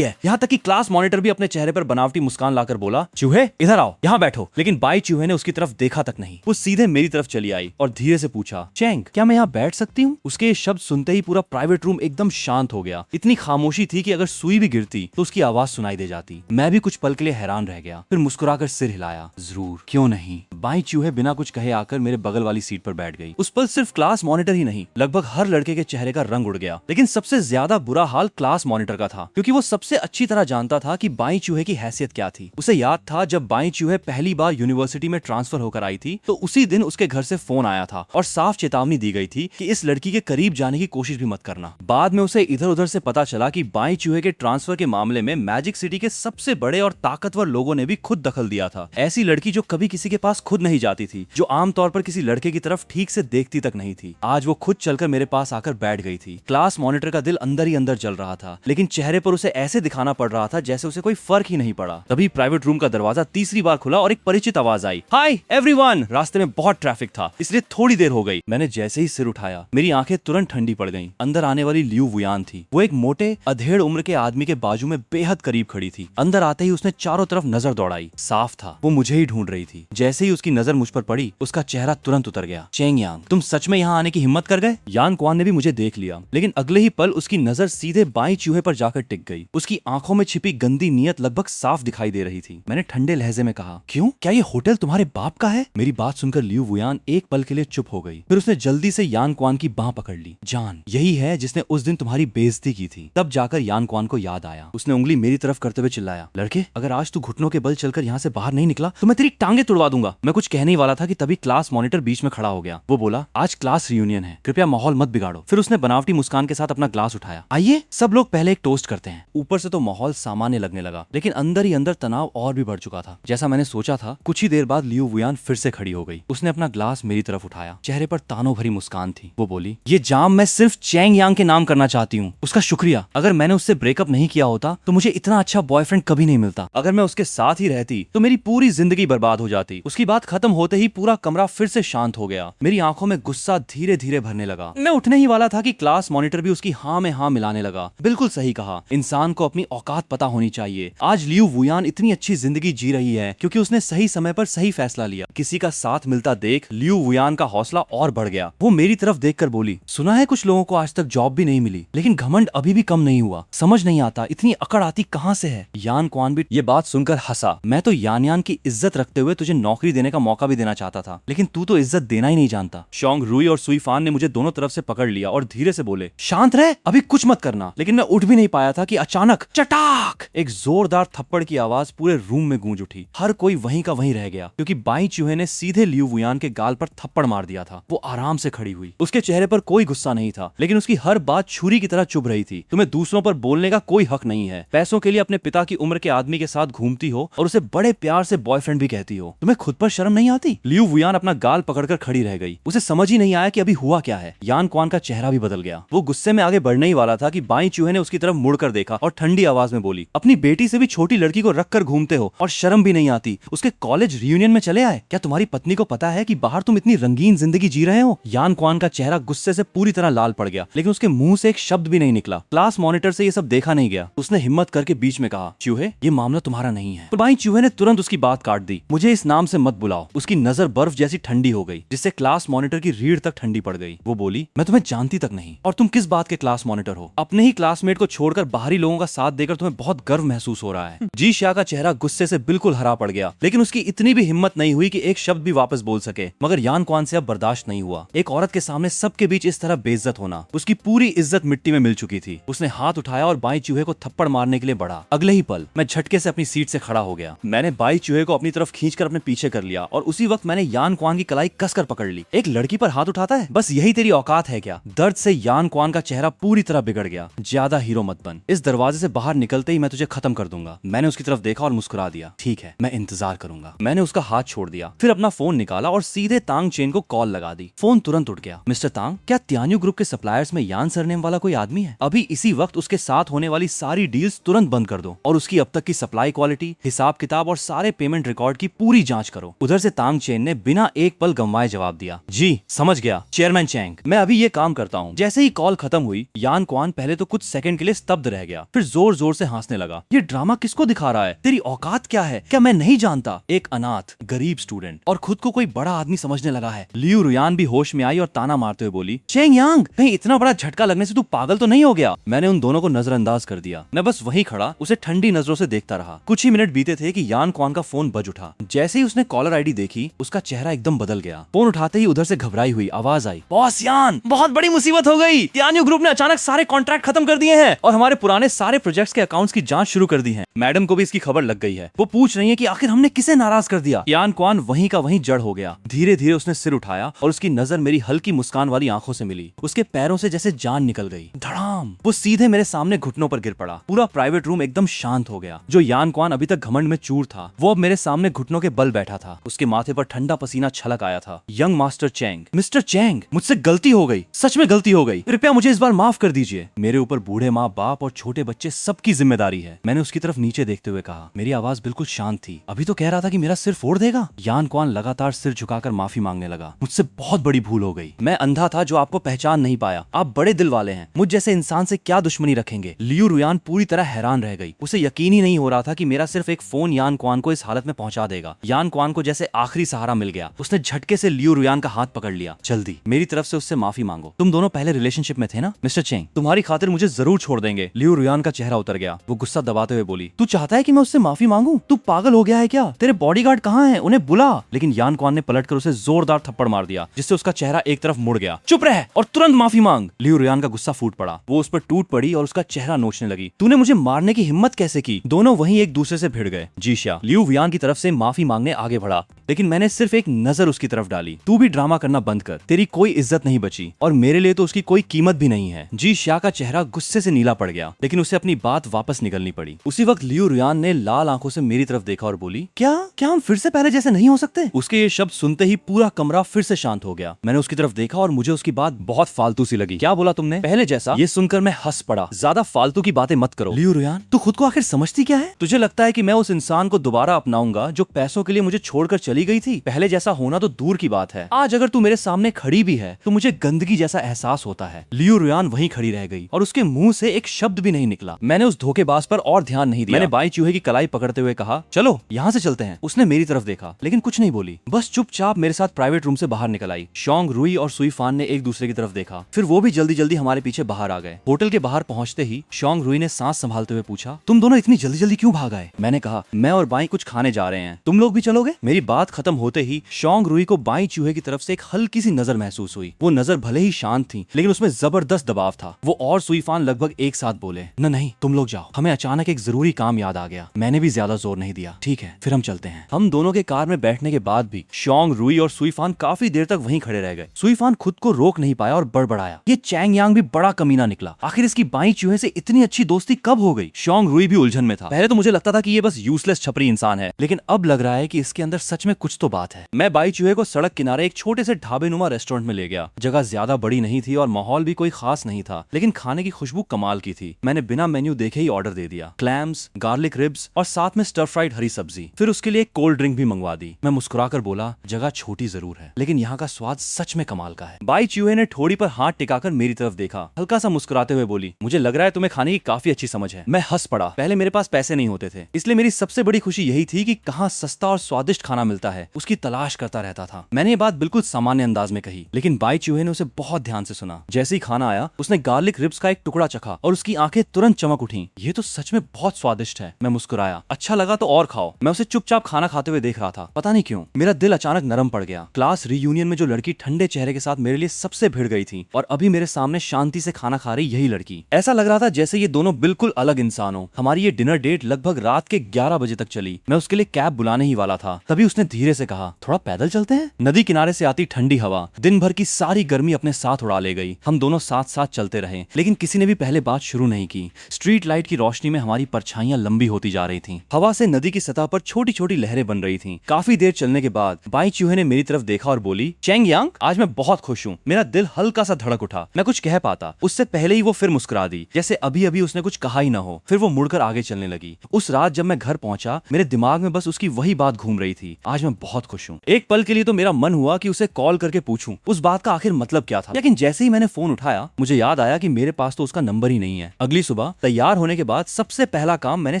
है। यहाँ तक कि क्लास मॉनिटर भी अपने चेहरे पर बनावटी मुस्कान लाकर बोला, चूहे इधर आओ, यहाँ बैठो। लेकिन बाई चूहे ने उसकी तरफ देखा तक नहीं। वो सीधे मेरी तरफ चली आई और धीरे से पूछा, चैंग क्या मैं यहाँ बैठ सकती हूँ? उसके ये शब्द सुनते ही पूरा प्राइवेट रूम एकदम शांत हो गया। इतनी खामोशी थी कि अगर सुई भी गिरती तो उसकी आवाज सुनाई दे जाती। मैं भी कुछ पल के लिए हैरान रह गया, फिर मुस्कुराकर सिर हिलाया, जरूर, क्यों नहीं। बाई चूहे बिना कुछ कहे आकर मेरे बगल वाली सीट पर बैठ गई। उस पल सिर्फ क्लास मॉनिटर ही नहीं, लगभग हर लड़के के चेहरे का रंग उड़ गया। लेकिन सबसे ज्यादा बुरा हाल क्लास मॉनिटर का था, क्योंकि वो सबसे अच्छी तरह जानता था कि बाई चूहे की हैसियत क्या थी। उसे याद था जब बाई चूहे पहली बार यूनिवर्सिटी में ट्रांसफर होकर आई थी तो उसी दिन उसके घर से फोन आया था और साफ चेतावनी दी गई थी कि इस लड़की के करीब जाने की कोशिश भी मत करना। बाद में उसे इधर उधर से पता चला कि बाई चूहे के ट्रांसफर के मामले में मैजिक सिटी के सबसे बड़े और ताकतवर लोगों ने भी खुद दखल दिया था। ऐसी लड़की जो कभी किसी के पास खुद नहीं जाती थी, जो आमतौर पर किसी लड़के की तरफ ठीक से देखती तक नहीं थी, आज वो खुद चलकर मेरे पास आकर बैठ गई थी। क्लास मॉनिटर का दिल अंदर ही अंदर जल रहा था, लेकिन चेहरे पर उसे ऐसे दिखाना पड़ रहा था जैसे उसे कोई फर्क ही नहीं पड़ा। तभी प्राइवेट रूम का दरवाजा तीसरी बार खुला और एक परिचित आवाज आई, हाय एवरीवन। रास्ते में बहुत ट्रैफिक था, इसलिए थोड़ी देर हो गई। मैंने जैसे ही सिर उठाया, मेरी आंखें तुरंत ठंडी पड़ गईं। अंदर आने वाली लियू वुयान थी। वो एक मोटे अधेड़ उम्र के आदमी के बाजू में बेहद करीब खड़ी थी। अंदर आते ही उसने चारों तरफ नजर दौड़ाई। साफ था वो मुझे ही ढूंढ रही थी। जैसे ही उसकी नजर मुझ पर पड़ी, उसका चेहरा तुरंत उतर गया। चेंग यांग, तुम सच में यहाँ आने की हिम्मत कर गए? यान क्वान ने भी मुझे देख लिया, लेकिन अगले ही पल उसकी नजर सीधे बाई चूहे पर जाकर टिक गई। उसकी आंखों में छिपी गंदी नीयत लगभग साफ दिखाई दे रही थी। मैंने ठंडे लहजे में कहा, क्यों, क्या ये होटल तुम्हारे बाप का है? मेरी बात सुनकर लियू वुयान एक पल के लिए चुप हो गई। फिर उसने जल्दी से यान क्वान की बांह पकड़ ली। जान, यही है जिसने उस दिन तुम्हारी बेइज्जती की थी। तब जाकर यान क्वान को याद आया। उसने उंगली मेरी तरफ करते हुए चिल्लाया, लड़के, अगर आज तू घुटनों के बल चलकर यहाँ से बाहर नहीं निकला तो मैं तेरी टांगे तुड़वा दूंगा। मैं कुछ कहने ही वाला था कि तभी क्लास मॉनिटर बीच में खड़ा हो गया। वो बोला, आज क्लास रियूनियन है, कृपया माहौल मत बिगाड़ो। फिर उसने बनावटी मुस्कान के साथ अपना ग्लास उठाया। आइए सब लोग पहले एक टोस्ट करते हैं। ऊपर से तो माहौल सामान्य लगने लगा, लेकिन अंदर ही अंदर तनाव और भी बढ़ चुका था। जैसा मैंने सोचा था, कुछ ही देर बाद लियू वुयान फिर से खड़ी हो गई। उसने अपना ग्लास मेरी तरफ उठाया। चेहरे पर तानों भरी मुस्कान थी। वो बोली, ये जाम मैं सिर्फ चैंग यांग के नाम करना चाहती हूँ। उसका शुक्रिया। अगर मैंने उससे ब्रेकअप नहीं किया होता तो मुझे इतना अच्छा बॉयफ्रेंड कभी नहीं मिलता। अगर मैं उसके साथ ही रहती तो मेरी पूरी जिंदगी बर्बाद हो जाती। उसकी बात खत्म होते ही पूरा कमरा फिर से शांत हो गया। मेरी आंखों में गुस्सा धीरे धीरे भरने लगा। मैं उठने ही वाला था कि क्लास मॉनिटर भी उसकी हाँ में हाँ मिलाने लगा। बिल्कुल सही कहा, इंसान को अपनी औकात पता होनी चाहिए। आज लियू वुयान इतनी अच्छी जिंदगी जी रही है क्योंकि उसने सही समय पर सही फैसला लिया। किसी का साथ मिलता देख लियू वुयान का हौसला और बढ़ गया। वो मेरी तरफ देखकर बोली, सुना है कुछ लोगों को आज तक जॉब भी नहीं मिली, लेकिन घमंड अभी भी कम नहीं हुआ। समझ नहीं आता इतनी अकड़ आती कहाँ से है। यान क्वान भी ये बात सुनकर हंसा। मैं तो यान यान की इज्जत रखते हुए तुझे नौकरी देने का मौका भी देना चाहता था, लेकिन तू तो इज्जत देना ही नहीं जानता। शोंग, रुई और सुई फान ने मुझे दोनों तरफ से पकड़ लिया और धीरे से बोले, शांत रह, अभी कुछ मत करना। लेकिन मैं उठ भी नहीं पाया था कि अचानक चटाक एक जोरदार थप्पड़ की आवाज पूरे रूम में गूंज उठी। हर कोई वहीं का वहीं रह गया, क्योंकि बाई चूहे ने सीधे लियू वुयान के गाल पर थप्पड़ मार दिया था। वो आराम से खड़ी हुई। उसके चेहरे पर कोई गुस्सा नहीं था, लेकिन उसकी हर बात छुरी की तरह चुभ रही थी। तुम्हें दूसरों पर बोलने का कोई हक नहीं है। पैसों के लिए अपने पिता की उम्र के आदमी के साथ घूमती हो और उसे बड़े प्यार से बॉयफ्रेंड भी कहती हो। तुम्हें खुद पर शर्म नहीं आती? लियू वुयान अपना गाल पकड़कर खड़ी रह गई। उसे समझ ही नहीं आया कि अभी हुआ क्या है। यान क्वान का चेहरा भी बदल गया। वो गुस्से में आगे बढ़ने ही वाला था कि बाई चूहे ने उसकी तरफ मुड़कर देखा और ठंडी आवाज में बोली, अपनी बेटी से भी छोटी लड़की को रखकर घूमते हो और शर्म भी नहीं आती? उसके कॉलेज रियूनियन में चले आए। क्या तुम्हारी पत्नी को पता है कि बाहर तुम इतनी रंगीन जिंदगी जी रहे हो? यान क्वान का चेहरा गुस्से से पूरी तरह लाल पड़ गया, लेकिन उसके मुंह से एक शब्द भी नहीं निकला। क्लास मॉनिटर से ये सब देखा नहीं गया। उसने हिम्मत करके बीच में कहा, चूहे, ये मामला तुम्हारा नहीं है। पर बाई चूहे ने तुरंत उसकी बात काट दी। मुझे इस नाम से मत बुलाओ। उसकी नजर बर्फ जैसी ठंडी हो गई, जिससे क्लास मॉनिटर की रीढ़ तक ठंडी पड़ गई। वो बोली, मैं तुम्हें जानती तक नहीं, और तुम किस बात के क्लास मॉनिटर हो? अपने ही क्लासमेट को छोड़कर बाहरी लोगों का साथ देकर तुम्हें बहुत गर्व महसूस हो रहा है। जी शाह का चेहरा गुस्से से बिल्कुल हरा पड़ गया, लेकिन उसकी इतनी भी हिम्मत नहीं हुई कि एक शब्द भी वापस बोल सके। मगर यान क्वान से अब बर्दाश्त नहीं हुआ। एक औरत के सामने सबके बीच इस तरह बेइज्जत होना। उसकी पूरी इज्जत मिट्टी में मिल चुकी थी। उसने हाथ उठाया और बाई चूहे को थप्पड़ मारने के लिए बढ़ा। अगले ही पल मैं झटके से अपनी सीट से खड़ा हो गया। मैंने बाई चूहे को अपनी तरफ खींचकर अपने पीछे कर लिया और उसी वक्त मैंने यान क्वान की कलाई कसकर पकड़ ली। एक लड़की पर हाथ उठाता है? बस यही तेरी औकात है क्या? दर्द से यान क्वान का चेहरा पूरी तरह बिगड़ गया। ज्यादा हीरो मत बन। इस दरवाजे से बाहर निकलते ही मैं तुझे खत्म कर दूंगा। मैंने उसकी तरफ देखा और मुस्कुरा दिया। ठीक है, मैं इंतजार करूंगा। मैंने उसका हाथ छोड़ दिया, फिर अपना फोन निकाला और सीधे तांग चेन को कॉल लगा दी। फोन तुरंत उठ गया। मिस्टर तांग, क्या त्यान्यू ग्रुप के सप्लायर्स में यान सरनेम वाला कोई आदमी है? अभी इसी वक्त उसके साथ होने वाली सारी डील्स तुरंत बंद कर दो और उसकी अब तक की सप्लाई क्वालिटी, हिसाब किताब और सारे पेमेंट रिकॉर्ड की पूरी जांच करो। उधर से तांग चेन ने बिना एक पल गंवाए जवाब दिया, जी समझ गया चेयरमैन चैंग, मैं अभी ये काम करता हूँ। जैसे ही कॉल खत्म हुई, यान क्वान पहले तो कुछ सेकंड के लिए स्तब्ध रह गया, फिर जोर जोर से हंसने लगा। ये ड्रामा किसको दिखा रहा है? तेरी औकात क्या है? क्या मैं नहीं जानता? एक अनाथ गरीब स्टूडेंट और खुद को कोई बड़ा आदमी समझने लगा है। लियू रुयान भी होश में आई और ताना मारते हुए बोली, चेंग यांग, कहीं इतना बड़ा झटका लगने से तू पागल तो नहीं हो गया? मैंने उन दोनों को नजरअंदाज कर दिया। मैं बस वहीं खड़ा उसे ठंडी नजरों से देखता रहा। कुछ ही मिनट बीते थे कि यान क्वान का फोन बज उठा। जैसे ही उसने कॉलर आईडी देखी, उसका चेहरा एकदम बदल गया। फोन उठाते ही उधर से घबराई हुई आवाज आई, बॉस यान, बहुत बड़ी मुसीबत हो गई। यान्यू ग्रुप ने अचानक सारे कॉन्ट्रैक्ट खत्म कर दिए हैं और हमारे पुराने सारे प्रोजेक्ट्स के अकाउंट्स की जांच शुरू कर दी है। मैडम को भी इसकी खबर लग गई है। वो पूछ रही है कि आखिर हमने किसे नाराज कर दिया। यान क्वान वहीं का वहीं जड़ हो गया। धीरे धीरे उसने सिर उठाया और उसकी नजर मेरी हल्की मुस्कान वाली आंखों से मिली। उसके पैरों से जैसे जान निकल गई। धड़ाम, वो सीधे मेरे सामने घुटनों पर गिर पड़ा। पूरा प्राइवेट रूम एकदम शांत हो गया। जो यान क्वान अभी तक घमंड में चूर था, वो अब मेरे सामने घुटनों के बल बैठा था। उसके माथे पर ठंडा पसीना छलक आया था। Young master Chang, mister Chang, मुझसे गलती हो गई, सच में गलती हो गई। कृपया मुझे इस बार माफ कर दीजिए। मेरे ऊपर बूढ़े माँ बाप और छोटे बच्चे सबकी जिम्मेदारी है। मैंने उसकी तरफ नीचे देखते हुए कहा। मेरी आवाज बिल्कुल शांत थी। अभी तो कह रहा था कि मेरा सिर फोड़ देगा। यान क्वान लगातार सिर झुकाकर माफी मांगने लगा। मुझसे बहुत बड़ी भूल हो गई। मैं अंधा था जो आपको पहचान नहीं पाया। आप बड़े दिल वाले हैं। मुझ जैसे इंसान से क्या दुश्मनी रखेंगे? लियू रुयान पूरी तरह हैरान रह गई। उसे यकीन ही नहीं हो रहा था कि मेरा सिर्फ एक फोन यान क्वान को इस हालत में पहुंचा देगा। यान क्वान को जैसे आखिरी सहारा मिल गया। उसने झटके से लियू रुयान का हाथ पकड़ लिया। जल्दी मेरी तरफ से उससे माफी मांगो। तुम दोनों पहले रिलेशनशिप में थे ना? मिस्टर चेंग, तुम्हारी खातिर मुझे जरूर छोड़ देंगे। लियू रुयान का चेहरा उतर गया। वो गुस्सा दबाते हुए बोली, तू चाहता है कि मैं उससे माफी मांगू? तू पागल हो गया है क्या? तेरे बॉडीगार्ड कहाँ हैं? उन्हें बुला। लेकिन यान क्वान ने पलटकर उसे जोरदार थप्पड़ मार दिया, जिससे उसका चेहरा एक तरफ मुड़ गया। चुप रह और तुरंत माफी मांग। लियू रुयान का गुस्सा फूट पड़ा। वो उस पर टूट पड़ी और उसका चेहरा नोचने लगी। तूने मुझे मारने की हिम्मत कैसे की? दोनों वहीं एक दूसरे से भिड़ गए। जीशा लियू रुयान की तरफ से माफी मांगने आगे बढ़ा, लेकिन मैंने सिर्फ एक नजर उसकी तरफ डाली। तू भी ड्रामा करना बंद कर। तेरी कोई इज्जत नहीं बची और मेरे लिए तो उसकी कोई कीमत भी नहीं है। जी शाह का चेहरा गुस्से से नीला पड़ गया, लेकिन उसे अपनी बात वापस निकलनी पड़ी। उसी वक्त लियू रुयान ने लाल आंखों से मेरी तरफ देखा और बोली, क्या हम फिर से पहले जैसे नहीं हो सकते? उसके ये शब्द सुनते ही पूरा कमरा फिर से शांत हो गया। मैंने उसकी तरफ देखा और मुझे उसकी बात बहुत फालतू सी लगी। क्या बोला तुमने? पहले जैसा? ये सुनकर मैं हंस पड़ा। ज्यादा फालतू की बातें मत करो। लियू रुयान, तू खुद को आखिर समझती क्या है? तुझे लगता है कि मैं उस इंसान को दोबारा अपनाऊंगा जो पैसों के लिए मुझे छोड़कर चली गई थी? पहले जैसा होना तो दूर की बात है। आज अगर तू मेरे सामने खड़ी भी है तो मुझे गंदगी जैसा एहसास होता है। लियू रुयान वहीं खड़ी रह गई और उसके मुंह से एक शब्द भी नहीं निकला। मैंने उस धोखेबाज पर और ध्यान नहीं दिया। मैंने बाई चूहे की कलाई पकड़ते हुए कहा, चलो यहाँ से चलते हैं। उसने मेरी तरफ देखा, लेकिन कुछ नहीं बोली। बस चुपचाप मेरे साथ प्राइवेट रूम से बाहर निकल आई। शोंग, रुई और सुई फान ने एक दूसरे की तरफ देखा, फिर वो भी जल्दी जल्दी हमारे पीछे बाहर आ गए। होटल के बाहर पहुंचते ही शोंग रुई ने सांस संभालते हुए पूछा, तुम दोनों इतनी जल्दी जल्दी क्यों भाग आए? मैंने कहा, मैं और बाई कुछ खाने जा रहे हैं, तुम लोग भी चलोगे? मेरी बात खत्म होते ही शोंग रुई को बाई चूहे की तरफ से एक हल्की सी नजर महसूस हुई। वो नजर भले ही शांत थी, लेकिन उसमें जबरदस्त दबाव था। वो और सुई फान लगभग एक साथ बोले, नहीं तुम लोग जाओ, हमें अचानक एक जरूरी काम याद आ गया। मैंने भी ज्यादा जोर नहीं दिया। ठीक है, फिर हम चलते हैं। हम दोनों के कार में बैठने के बाद भी शोंग, रुई और सुई फान काफी देर तक वहीं खड़े रह गए। सुई फान खुद को रोक नहीं पाया और बड़बड़ाया, ये चैंग यांग भी बड़ा कमीना निकला। आखिर इसकी बाई चूहे से इतनी अच्छी दोस्ती कब हो गई? शोंग रुई भी उलझन में था। पहले तो मुझे लगता था कि ये बस यूजलेस छपरी इंसान है, लेकिन अब लग रहा है कि इसके अंदर सच में कुछ तो बात है। मैं बाई चूहे को सड़क किनारे एक छोटे से ढाबे नुमा रेस्टोरेंट में ले गया। जगह ज्यादा बड़ी नहीं थी और माहौल भी कोई खास नहीं था, लेकिन खाने की खुशबू कमाल की थी। मैंने बिना मेन्यू देखे ही ऑर्डर दे दिया, क्लैम्स, गार्लिक रिब्स और साथ में स्टर फ्राइड हरी सब्जी। फिर उसके लिए एक कोल्ड ड्रिंक भी मंगवा दी। मैं मुस्कुराकर बोला, जगह छोटी जरूर है, लेकिन यहाँ का स्वाद सच में कमाल का है। बाई चूहे ने ठोड़ी पर हाथ टिकाकर मेरी तरफ देखा, हल्का सा मुस्कुराते हुए बोली, मुझे लग रहा है तुम्हें खाने की काफी अच्छी समझ है। मैं हंस पड़ा। पहले मेरे पास पैसे नहीं होते थे, इसलिए मेरी सबसे बड़ी खुशी यही थी कि कहाँ सस्ता और स्वादिष्ट खाना मिलता है, उसकी तलाश करता रहता था। मैंने ये बात बिल्कुल सामान्य अंदाज में कही, लेकिन बाई चूहे ने उसे बहुत ध्यान से सुना। जैसे ही खाना आया, उसने गार्लिक रिब्स का एक टुकड़ा चखा और उसकी आंखें तुरंत चमक उठी। ये तो सच में बहुत स्वादिष्ट है। मैं मुस्कुराया, अच्छा लगा तो और खाओ। मैं उसे चुपचाप खाना खाते हुए देख रहा था। पता नहीं क्यों मेरा दिल अचानक नरम पड़ गया। क्लास रीयूनियन में जो लड़की ठंडे चेहरे के साथ मेरे लिए सबसे भिड़ गई थी, और अभी मेरे सामने शांति से खाना खा रही यही लड़की। ऐसा लग रहा था जैसे ये दोनों बिल्कुल अलग इंसान हो। हमारी ये डिनर डेट लगभग रात के 11 बजे तक चली। मैं उसके लिए कैब बुलाने ही वाला था, तभी उसने धीरे से कहा, थोड़ा पैदल चलते हैं। नदी किनारे से आती ठंडी हवा दिन भर की सारी गर्मी अपने साथ उड़ा ले गई। हम दोनों साथ साथ चलते रहे, लेकिन किसी ने भी पहले बात शुरू नहीं की। स्ट्रीट लाइट की रोशनी में हमारी परछाइयां लंबी होती जा रही थीं। हवा से नदी की सतह पर छोटी छोटी लहरें बन रही थीं। काफी देर चलने के बाद बाई चूहे ने मेरी तरफ देखा और बोली, चैंग यांग, आज मैं बहुत खुश हूँ। मेरा दिल हल्का सा धड़क उठा। मैं कुछ कह पाता, उससे पहले ही वो फिर मुस्कुरा दी, जैसे अभी अभी उसने कुछ कहा ही ना हो। फिर वो मुड़कर आगे चलने लगी। उस रात जब मैं घर पहुंचा, मेरे दिमाग में बस उसकी वही बात घूम रही थी, आज मैं बहुत खुश हूँ। एक पल के लिए तो मेरा मन हुआ कि उसे कॉल करके पूछूं उस बात का आखिर मतलब क्या था, लेकिन जैसे ही मैंने फोन उठाया, मुझे याद आया आया कि मेरे पास तो उसका नंबर ही नहीं है। अगली सुबह तैयार होने के बाद सबसे पहला काम मैंने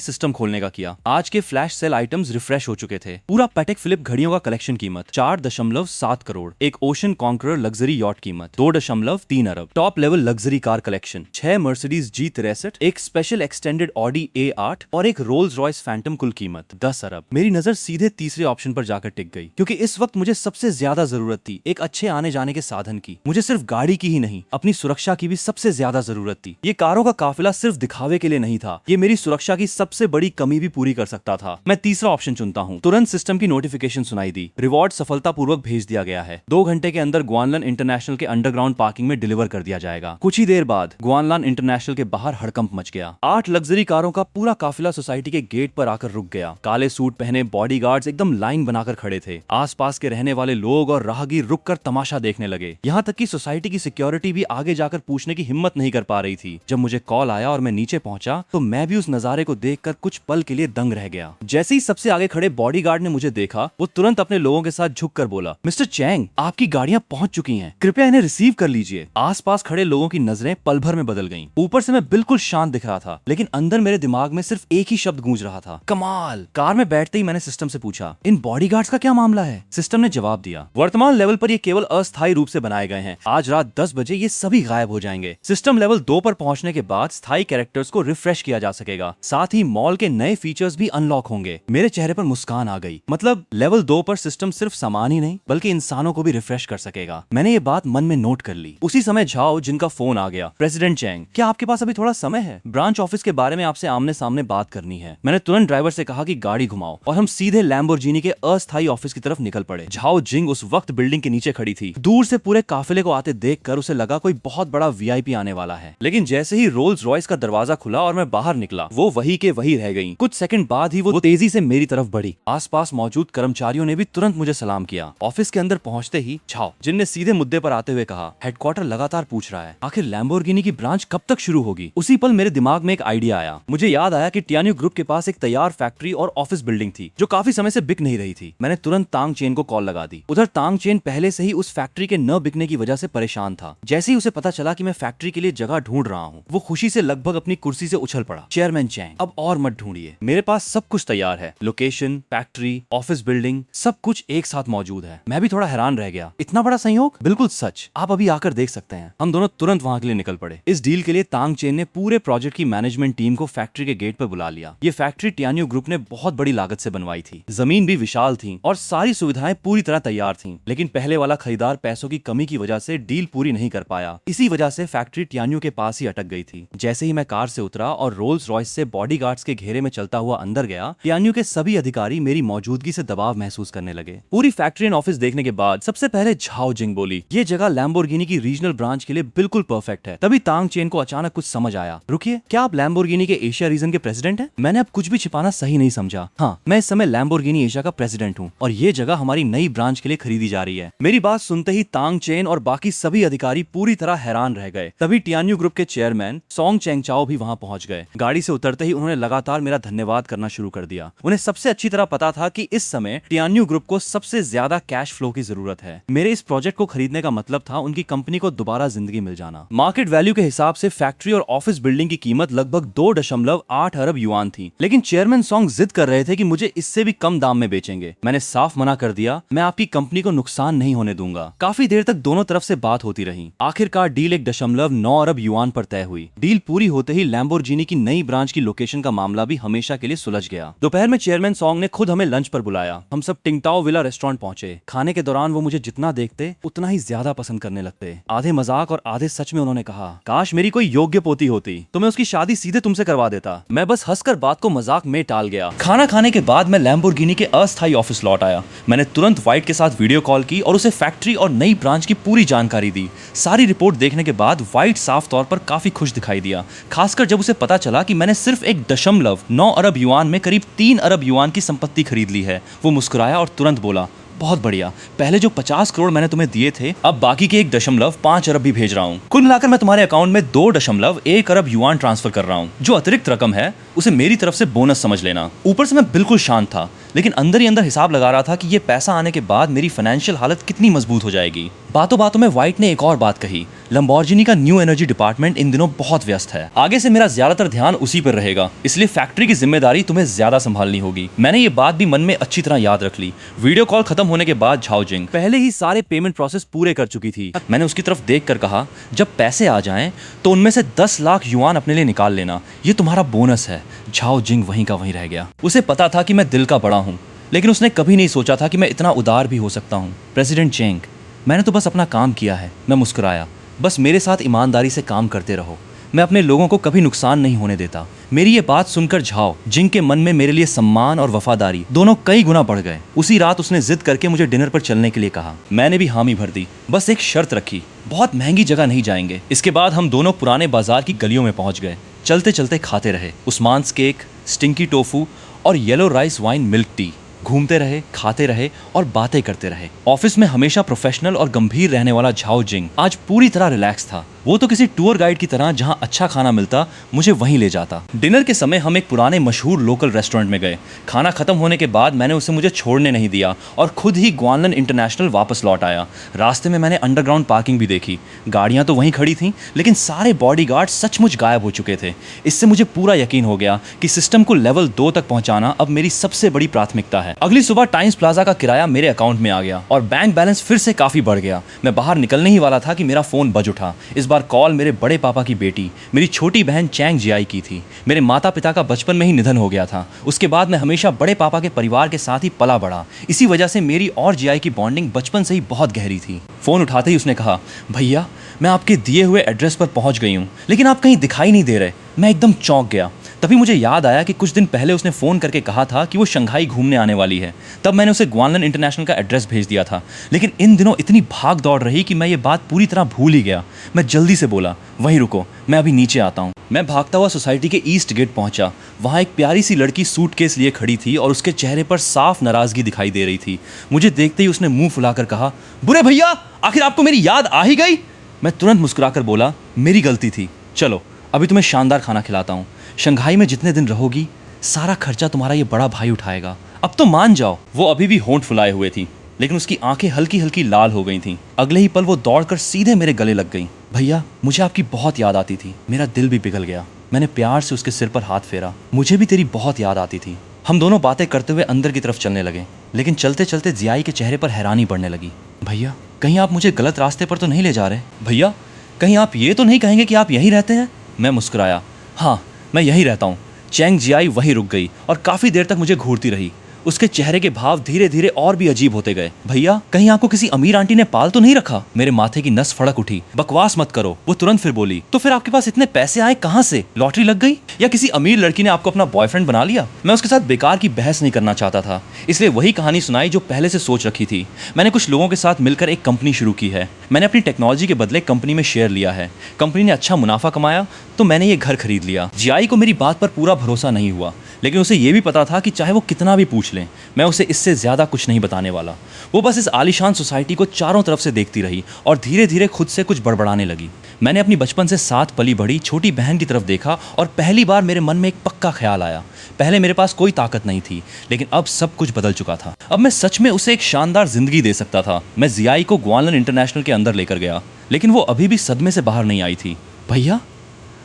सिस्टम खोलने का किया। आज के फ्लैश सेल आइटम्स रिफ्रेश हो चुके थे। पूरा पैटेक फिलिप घड़ियों का कलेक्शन कीमत 4.7 करोड़, एक ओशन कॉन्करर लग्जरी यॉट कीमत 2.3 अरब, top level luxury car collection 6 Mercedes G63, एक स्पेशल एक्सटेंडेड ऑडी A8 और एक रोल्स रॉयस फैंटम, कुल कीमत 10 अरब। मेरी नजर सीधे तीसरे ऑप्शन पर जाकर टिक गई, क्योंकि इस वक्त मुझे सबसे ज्यादा जरूरत थी एक अच्छे आने जाने के साधन की। मुझे सिर्फ गाड़ी की ही नहीं, अपनी सुरक्षा की भी सबसे ज्यादा जरूरत थी। ये कारों का काफिला सिर्फ दिखावे के लिए नहीं था, ये मेरी सुरक्षा की सबसे बड़ी कमी भी पूरी कर सकता था। मैं तीसरा ऑप्शन चुनता हूँ। तुरंत सिस्टम की नोटिफिकेशन सुनाई दी, रिवॉर्ड सफलतापूर्वक भेज दिया गया है, 2 घंटे के अंदर ग्वानलन इंटरनेशनल के अंडरग्राउंड पार्किंग में डिलीवर कर दिया जाएगा। कुछ ही देर बाद ग्वानलन इंटरनेशनल के बाहर हड़कंप मच गया। 8 लग्जरी कारों का पूरा काफिला सोसाइटी के गेट पर आकर रुक गया। काले सूट पहने बॉडीगार्ड्स एकदम लाइन बनाकर खड़े थे। आसपास के रहने वाले लोग और राहगीर रुककर तमाशा देखने लगे। यहाँ तक कि सोसाइटी की सिक्योरिटी भी आगे जाकर पूछने की हिम्मत नहीं कर पा रही थी। जब मुझे कॉल आया और मैं नीचे पहुंचा तो मैं भी उस नजारे को देखकर कुछ पल के लिए दंग रह गया। जैसे ही सबसे आगे खड़े बॉडीगार्ड ने मुझे देखा, वो तुरंत अपने लोगों के साथ झुककर बोला, मिस्टर चैंग, आपकी गाड़ियां पहुंच चुकी हैं, कृपया इन्हें रिसीव कर लीजिए। आसपास खड़े लोगों की नजरें पल भर में बदल गईं। ऊपर से मैं बिल्कुल शांत दिख रहा था, लेकिन अंदर मेरे दिमाग में सिर्फ एक ही शब्द गूंज रहा था, कमाल। कार में बैठते ही मैंने सिस्टम से पूछा, इन बॉडीगार्ड्स का क्या मामला है? सिस्टम ने जवाब दिया, वर्तमान लेवल पर ये केवल अस्थायी रूप से बनाए गए हैं। आज रात 10 बजे ये सभी गायब हो जाएंगे। सिस्टम लेवल 2 पर पहुंचने के बाद स्थायी कैरेक्टर्स को रिफ्रेश किया जा सकेगा। साथ ही मॉल के नए फीचर्स भी अनलॉक होंगे। मेरे चेहरे पर मुस्कान आ गई। मतलब लेवल 2 पर सिस्टम सिर्फ सामान ही नहीं बल्कि इंसानों को भी रिफ्रेश कर सकेगा। मैंने ये बात मन में नोट कर ली। उसी समय झाओ जिनका फोन आ गया, प्रेसिडेंट चैंग, क्या आपके पास अभी थोड़ा समय है? ब्रांच ऑफिस के बारे में आपसे आमने सामने बात करनी है। मैंने तुरंत ड्राइवर से कहा कि गाड़ी घुमाओ और हम सीधे लैम्बोर्गिनी के अस्थायी ऑफिस की तरफ निकल पड़े। झाओ जिंग उस वक्त बिल्डिंग के नीचे खड़ी थी। दूर से पूरे काफिले को आते देखकर उसे लगा कोई बहुत बड़ा VIP आने वाला है। लेकिन जैसे ही रोल्स रॉयस का दरवाजा खुला और मैं बाहर निकला, वो वही के वही रह गई। कुछ सेकंड बाद ही वो तेजी से मेरी तरफ बढ़ी। आसपास मौजूद कर्मचारियों ने भी तुरंत मुझे सलाम किया। ऑफिस के अंदर पहुंचते ही झाओ जिन ने सीधे मुद्दे पर आते हुए कहा, हेडक्वार्टर लगातार पूछ रहा है आखिर लैम्बोर्गिनी की ब्रांच कब तक शुरू होगी। उसी पल मेरे दिमाग में एक आइडिया आया। मुझे याद आया कि टियान्यू ग्रुप के पास एक तैयार फैक्ट्री और ऑफिस बिल्डिंग थी जो काफी समय से बिक नहीं रही थी। मैंने तुरंत तांग चेन को कॉल लगा दी। उधर तांग चेन पहले से ही उस फैक्ट्री के न बिकने की वजह से परेशान था। जैसे ही उसे पता चला कि मैं फैक्ट्री के लिए जगह ढूंढ रहा हूँ, वो खुशी से लगभग अपनी कुर्सी से उछल पड़ा। चेयरमैन चैंग, अब और मत ढूंढिए, मेरे पास सब कुछ तैयार है। लोकेशन, फैक्ट्री, ऑफिस बिल्डिंग, सब कुछ एक साथ मौजूद है। मैं भी थोड़ा हैरान रह गया, इतना बड़ा संयोग? बिल्कुल सच, आप अभी आकर देख सकते हैं। हम दोनों तुरंत वहां के लिए निकल पड़े। इस डील के लिए तांग चेन ने पूरे प्रोजेक्ट की मैनेजमेंट टीम को फैक्ट्री के गेट पर बुला लिया। ये फैक्ट्री टियान्यू ग्रुप ने बहुत बड़ी लागत से बनवाई थी। जमीन भी विशाल थी और सारी सुविधाएं पूरी तरह तैयार थी। लेकिन पहले वाला खरीदार पैसों की कमी की वजह से डील पूरी नहीं कर पाया। इसी वजह से फैक्ट्री टियान्यू के पास ही अटक गई थी। जैसे ही मैं कार से उतरा और रोल्स रॉयस से बॉडीगार्ड्स के घेरे में चलता हुआ अंदर गया, टियान्यू के सभी अधिकारी मेरी मौजूदगी से दबाव महसूस करने लगे। पूरी फैक्ट्री एंड ऑफिस देखने के बाद सबसे पहले झाओ जिंग बोली, ये जगह लैम्बोर्गिनी की रीजनल ब्रांच के लिए बिल्कुल परफेक्ट है। तभी तांग चेन को अचानक कुछ समझ आया, रुकिए, क्या आप लैम्बोर्गिनी के एशिया रीजन के प्रेसिडेंट हैं? मैंने अब कुछ भी छिपाना सही नहीं समझा। हाँ, मैं इस समय लैम्बोर्गिनी एशिया का प्रेसिडेंट हूँ और ये जगह हमारी नई ब्रांच के लिए खरीदी जा रही है। मेरी बात सुनते ही तांग चेन और बाकी सभी अधिकारी पूरी तरह हैरान रह गए। तभी टियान्यू ग्रुप के चेयरमैन सोंग चेंगचाओ भी वहां पहुंच गए। गाड़ी से उतरते ही उन्होंने लगातार मेरा धन्यवाद करना शुरू कर दिया। उन्हें सबसे अच्छी तरह पता था कि इस समय टियान्यू ग्रुप को सबसे ज्यादा कैश फ्लो की जरूरत है। मेरे इस प्रोजेक्ट को खरीदने का मतलब था उनकी कंपनी को दोबारा जिंदगी मिल जाना। मार्केट वैल्यू के हिसाब से फैक्ट्री और ऑफिस बिल्डिंग की कीमत लगभग 2.8 अरब युआन थी। लेकिन चेयरमैन सोंग जिद कर रहे थे कि मुझे इससे भी कम दाम में बेचेंगे। मैंने साफ मना कर दिया, मैं आपकी कंपनी को नुकसान नहीं होने दूंगा। काफी देर तक दोनों तरफ से बात होती रही। आखिरकार डील 1.9 अरब युआन पर तय हुई। डील पूरी होते ही लैम्बोर्गिनी की नई ब्रांच की लोकेशन का मामला भी हमेशा के लिए सुलझ गया। दोपहर में चेयरमैन सोंग ने खुद हमें लंच पर बुलाया। हम सब टिंगटाओ विला रेस्टोरेंट पहुंचे। खाने के दौरान वो मुझे जितना देखते उतना ही ज्यादा पसंद करने लगते। आधे मजाक और आधे सच में उन्होंने कहा, काश मेरी कोई योग्य पोती होती तो मैं उसकी शादी सीधे तुमसे करवा देता। मैं बस हंसकर बात को मजाक में टाल गया। खाना खाने के बाद मैं लैम्बोर्गिनी के अस्थायी ऑफिस लौट आया। मैंने तुरंत व्हाइट के साथ वीडियो कॉल की और उसे फैक्ट्री और नई ब्रांच की पूरी जानकारी दी। सारी रिपोर्ट देखने के बाद व्हाइट साफ तौर पर काफी खुश दिखाई दिया, खासकर जब उसे पता चला कि मैंने सिर्फ 1.9 अरब युआन में करीब 3 अरब युआन की संपत्ति खरीद ली है। वो मुस्कुराया और तुरंत बोला, बहुत बढ़िया, पहले जो 50 करोड़ मैंने तुम्हें दिए थे, अब बाकी के 1.5 अरब भी भेज रहा हूँ। कुल मिलाकर मैं तुम्हारे अकाउंट में 2.1 अरब युआन ट्रांसफर कर रहा हूँ। जो अतिरिक्त रकम है उसे मेरी तरफ से बोनस समझ लेना। ऊपर से मैं बिल्कुल शांत था, लेकिन अंदर ही अंदर हिसाब लगा रहा था कि ये पैसा आने के बाद मेरी फाइनेंशियल हालत कितनी मजबूत हो जाएगी। बातों बातों में व्हाइट ने एक और बात कही, लंबोर्गिनी का न्यू एनर्जी डिपार्टमेंट इन दिनों बहुत व्यस्त है। आगे से मेरा ज्यादातर ध्यान उसी पर रहेगा, इसलिए फैक्ट्री की जिम्मेदारी तुम्हें ज्यादा संभालनी होगी। मैंने ये बात भी मन में अच्छी तरह याद रख ली। वीडियो कॉल खत्म होने के बाद झाओ जिंग पहले ही सारे पेमेंट प्रोसेस पूरे कर चुकी थी। मैंने उसकी तरफ देख कर कहा, जब पैसे आ जाएं तो उनमें से 10 लाख युआन अपने लिए निकाल लेना, ये तुम्हारा बोनस है। झाओ जिंग वहीं का वहीं रह गया। उसे पता था कि मैं दिल का बड़ा हूँ, लेकिन उसने कभी नहीं सोचा था कि मैं इतना उदार भी हो सकता हूँ। प्रेसिडेंट चेंग, मैंने तो बस अपना काम किया है। मैं मुस्कुराया। बस मेरे साथ ईमानदारी से काम करते रहो, मैं अपने लोगों को कभी नुकसान नहीं होने देता। मेरी ये बात सुनकर झाओ जिंग के मन में मेरे लिए सम्मान और वफादारी दोनों कई गुना बढ़ गए। उसी रात उसने जिद करके मुझे डिनर पर चलने के लिए कहा। मैंने भी हामी भर दी, बस एक शर्त रखी, बहुत महंगी जगह नहीं जाएंगे। इसके बाद हम दोनों पुराने बाजार की गलियों में पहुंच गए। चलते चलते खाते रहे उस्मान्स केक, स्टिंकी टोफू और yellow rice wine milk tea. घूमते रहे, खाते रहे और बातें करते रहे। ऑफिस में हमेशा प्रोफेशनल और गंभीर रहने वाला झाओ जिंग आज पूरी तरह रिलैक्स था। वो तो किसी टूर गाइड की तरह जहां अच्छा खाना मिलता मुझे वहीं ले जाता। डिनर के समय हम एक पुराने मशहूर लोकल रेस्टोरेंट में गए। खाना खत्म होने के बाद मैंने उसे मुझे छोड़ने नहीं दिया और खुद ही ग्वानलन इंटरनेशनल वापस लौट आया। रास्ते में मैंने अंडरग्राउंड पार्किंग भी देखी। गाड़ियां तो वहीं खड़ी थीं, लेकिन सारे बॉडीगार्ड सचमुच गायब हो चुके थे। इससे मुझे पूरा यकीन हो गया कि सिस्टम को लेवल 2 तक पहुंचाना अब मेरी सबसे बड़ी प्राथमिकता है। अगली सुबह टाइम्स प्लाजा का किराया मेरे अकाउंट में आ गया और बैंक बैलेंस फिर से काफी बढ़ गया। मैं बाहर निकलने ही वाला था कि मेरा फोन बज उठा। इस बार कॉल मेरे बड़े पापा की बेटी, मेरी छोटी बहन चैंग जियाई की थी। मेरे माता पिता का बचपन में ही निधन हो गया था। उसके बाद मैं हमेशा बड़े पापा के परिवार के साथ ही पला बड़ा। इसी वजह से मेरी और जियाई की बॉन्डिंग बचपन से ही बहुत गहरी थी। फोन उठाते ही उसने कहा, भैया मैं आपके दिए हुए एड्रेस पर पहुंच गई हूँ, लेकिन आप कहीं दिखाई नहीं दे रहे। मैं एकदम चौंक गया। तभी मुझे याद आया कि कुछ दिन पहले उसने फ़ोन करके कहा था कि वो शंघाई घूमने आने वाली है। तब मैंने उसे ग्वानलन इंटरनेशनल का एड्रेस भेज दिया था, लेकिन इन दिनों इतनी भाग दौड़ रही कि मैं ये बात पूरी तरह भूल ही गया। मैं जल्दी से बोला, वहीं रुको, मैं अभी नीचे आता हूँ। मैं भागता हुआ सोसाइटी के ईस्ट गेट पहुंचा। वहाँ एक प्यारी सी लड़की सूटकेस लिए खड़ी थी और उसके चेहरे पर साफ नाराज़गी दिखाई दे रही थी। मुझे देखते ही उसने मुंह फुलाकर कहा, बुरे भैया, आखिर आपको मेरी याद आ ही गई। मैं तुरंत मुस्कुराकर बोला, मेरी गलती थी, चलो अभी तुम्हें शानदार खाना खिलाता हूँ। शंघाई में जितने दिन रहोगी सारा खर्चा तुम्हारा ये बड़ा भाई उठाएगा, अब तो मान जाओ। वो अभी भी होंठ फुलाए हुए थी, लेकिन उसकी आंखें हल्की हल्की लाल हो गई थीं। अगले ही पल वो दौड़कर सीधे मेरे गले लग गई। भैया, मुझे आपकी बहुत याद आती थी। मेरा दिल भी पिघल गया। मैंने प्यार से उसके सिर पर हाथ फेरा। मुझे भी तेरी बहुत याद आती थी। हम दोनों बातें करते हुए अंदर की तरफ चलने लगे, लेकिन चलते चलते जियाई के चेहरे पर हैरानी बढ़ने लगी। भैया, कहीं आप मुझे गलत रास्ते पर तो नहीं ले जा रहे? भैया, कहीं आप ये तो नहीं कहेंगे कि आप यहीं रहते हैं? मैं मुस्कुराया, हाँ मैं यहीं रहता हूँ। चैंग जियाई वहीं रुक गई और काफ़ी देर तक मुझे घूरती रही। उसके चेहरे के भाव धीरे धीरे और भी अजीब होते गए। भैया, कहीं आपको किसी अमीर आंटी ने पाल तो नहीं रखा? मेरे माथे की नस फड़क उठी। बकवास मत करो। वो तुरंत फिर बोली, तो फिर आपके पास इतने पैसे आए कहाँ से? लॉटरी लग गई या किसी अमीर लड़की ने आपको अपना बॉयफ्रेंड बना लिया? मैं उसके साथ बेकार की बहस नहीं करना चाहता था, इसलिए वही कहानी सुनाई जो पहले से सोच रखी थी। मैंने कुछ लोगों के साथ मिलकर एक कंपनी शुरू की है। मैंने अपनी टेक्नोलॉजी के बदले कंपनी में शेयर लिया है। कंपनी ने अच्छा मुनाफा कमाया तो मैंने ये घर खरीद लिया। जियाई को मेरी बात पर पूरा भरोसा नहीं हुआ, लेकिन उसे ये भी पता था कि चाहे वो कितना भी पूछ लें, मैं उसे इससे ज़्यादा कुछ नहीं बताने वाला। वो बस इस आलीशान सोसाइटी को चारों तरफ से देखती रही और धीरे धीरे खुद से कुछ बड़बड़ाने लगी। मैंने अपनी बचपन से साथ पली बड़ी छोटी बहन की तरफ देखा और पहली बार मेरे मन में एक पक्का ख्याल आया। पहले मेरे पास कोई ताकत नहीं थी, लेकिन अब सब कुछ बदल चुका था। अब मैं सच में उसे एक शानदार जिंदगी दे सकता था। मैं जियाई को ग्वानलन इंटरनेशनल के अंदर लेकर गया, लेकिन वो अभी भी सदमे से बाहर नहीं आई थी। भैया,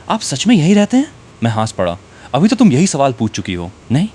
आप सच में यहीं रहते हैं? मैं हंस पड़ा। अभी तो तुम यही सवाल पूछ चुकी हो। नहीं,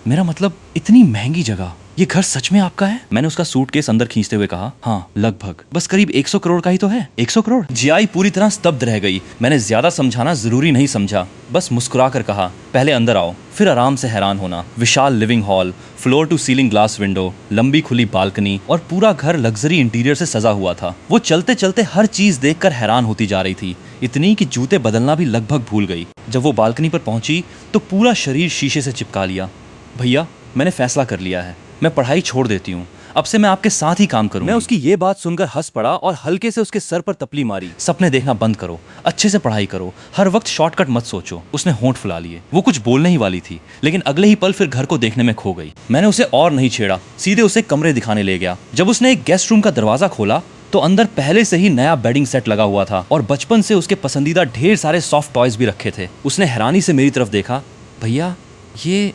मेरा मतलब इतनी महंगी जगह, ये घर सच में आपका है? मैंने उसका सूटकेस अंदर खींचते हुए कहा, हाँ लगभग, बस करीब 100 करोड़ का ही तो है। 100 करोड़? जियाई पूरी तरह स्तब्ध रह गई। मैंने ज्यादा समझाना जरूरी नहीं समझा, बस मुस्कुरा कर कहा, पहले अंदर आओ, फिर आराम से हैरान होना। विशाल living hall, floor to ceiling glass window, लंबी खुली बालकनी और पूरा घर लग्जरी इंटीरियर से सजा हुआ था। वो चलते चलते हर चीज देखकर हैरान होती जा रही थी, इतनी कि जूते बदलना भी लगभग भूल गई। जब वो बालकनी पर पहुंची तो पूरा शरीर शीशे से चिपका लिया। भैया, मैंने फैसला कर लिया है, मैं पढ़ाई छोड़ देती हूँ। अब से मैं आपके साथ ही काम करूंगी। मैं उसकी ये बात सुनकर हंस पड़ा और हल्के से उसके सर पर तपली मारी। सपने देखना बंद करो, अच्छे से पढ़ाई करो, हर वक्त शॉर्टकट मत सोचो। उसने होंठ फुला लिए। वो कुछ बोलने ही वाली थी, लेकिन अगले ही पल फिर घर को देखने में खो गई। मैंने उसे और नहीं छेड़ा, सीधे उसे कमरे दिखाने ले गया। जब उसने एक गेस्ट रूम का दरवाजा खोला तो अंदर पहले से ही नया बेडिंग सेट लगा हुआ था और बचपन से उसके पसंदीदा ढेर सारे सॉफ्ट टॉयज भी रखे थे। उसने हैरानी से मेरी तरफ देखा। भैया, ये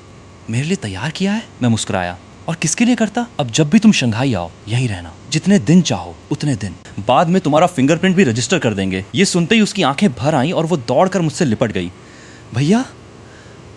मेरे लिए तैयार किया है? मैं मुस्कुराया। और किसके लिए करता? अब जब भी तुम शंघाई आओ यहीं रहना, जितने दिन चाहो उतने दिन। बाद में तुम्हारा फिंगरप्रिंट भी रजिस्टर कर देंगे। ये सुनते ही उसकी आंखें भर आईं और वो दौड़कर मुझसे लिपट गई। भैया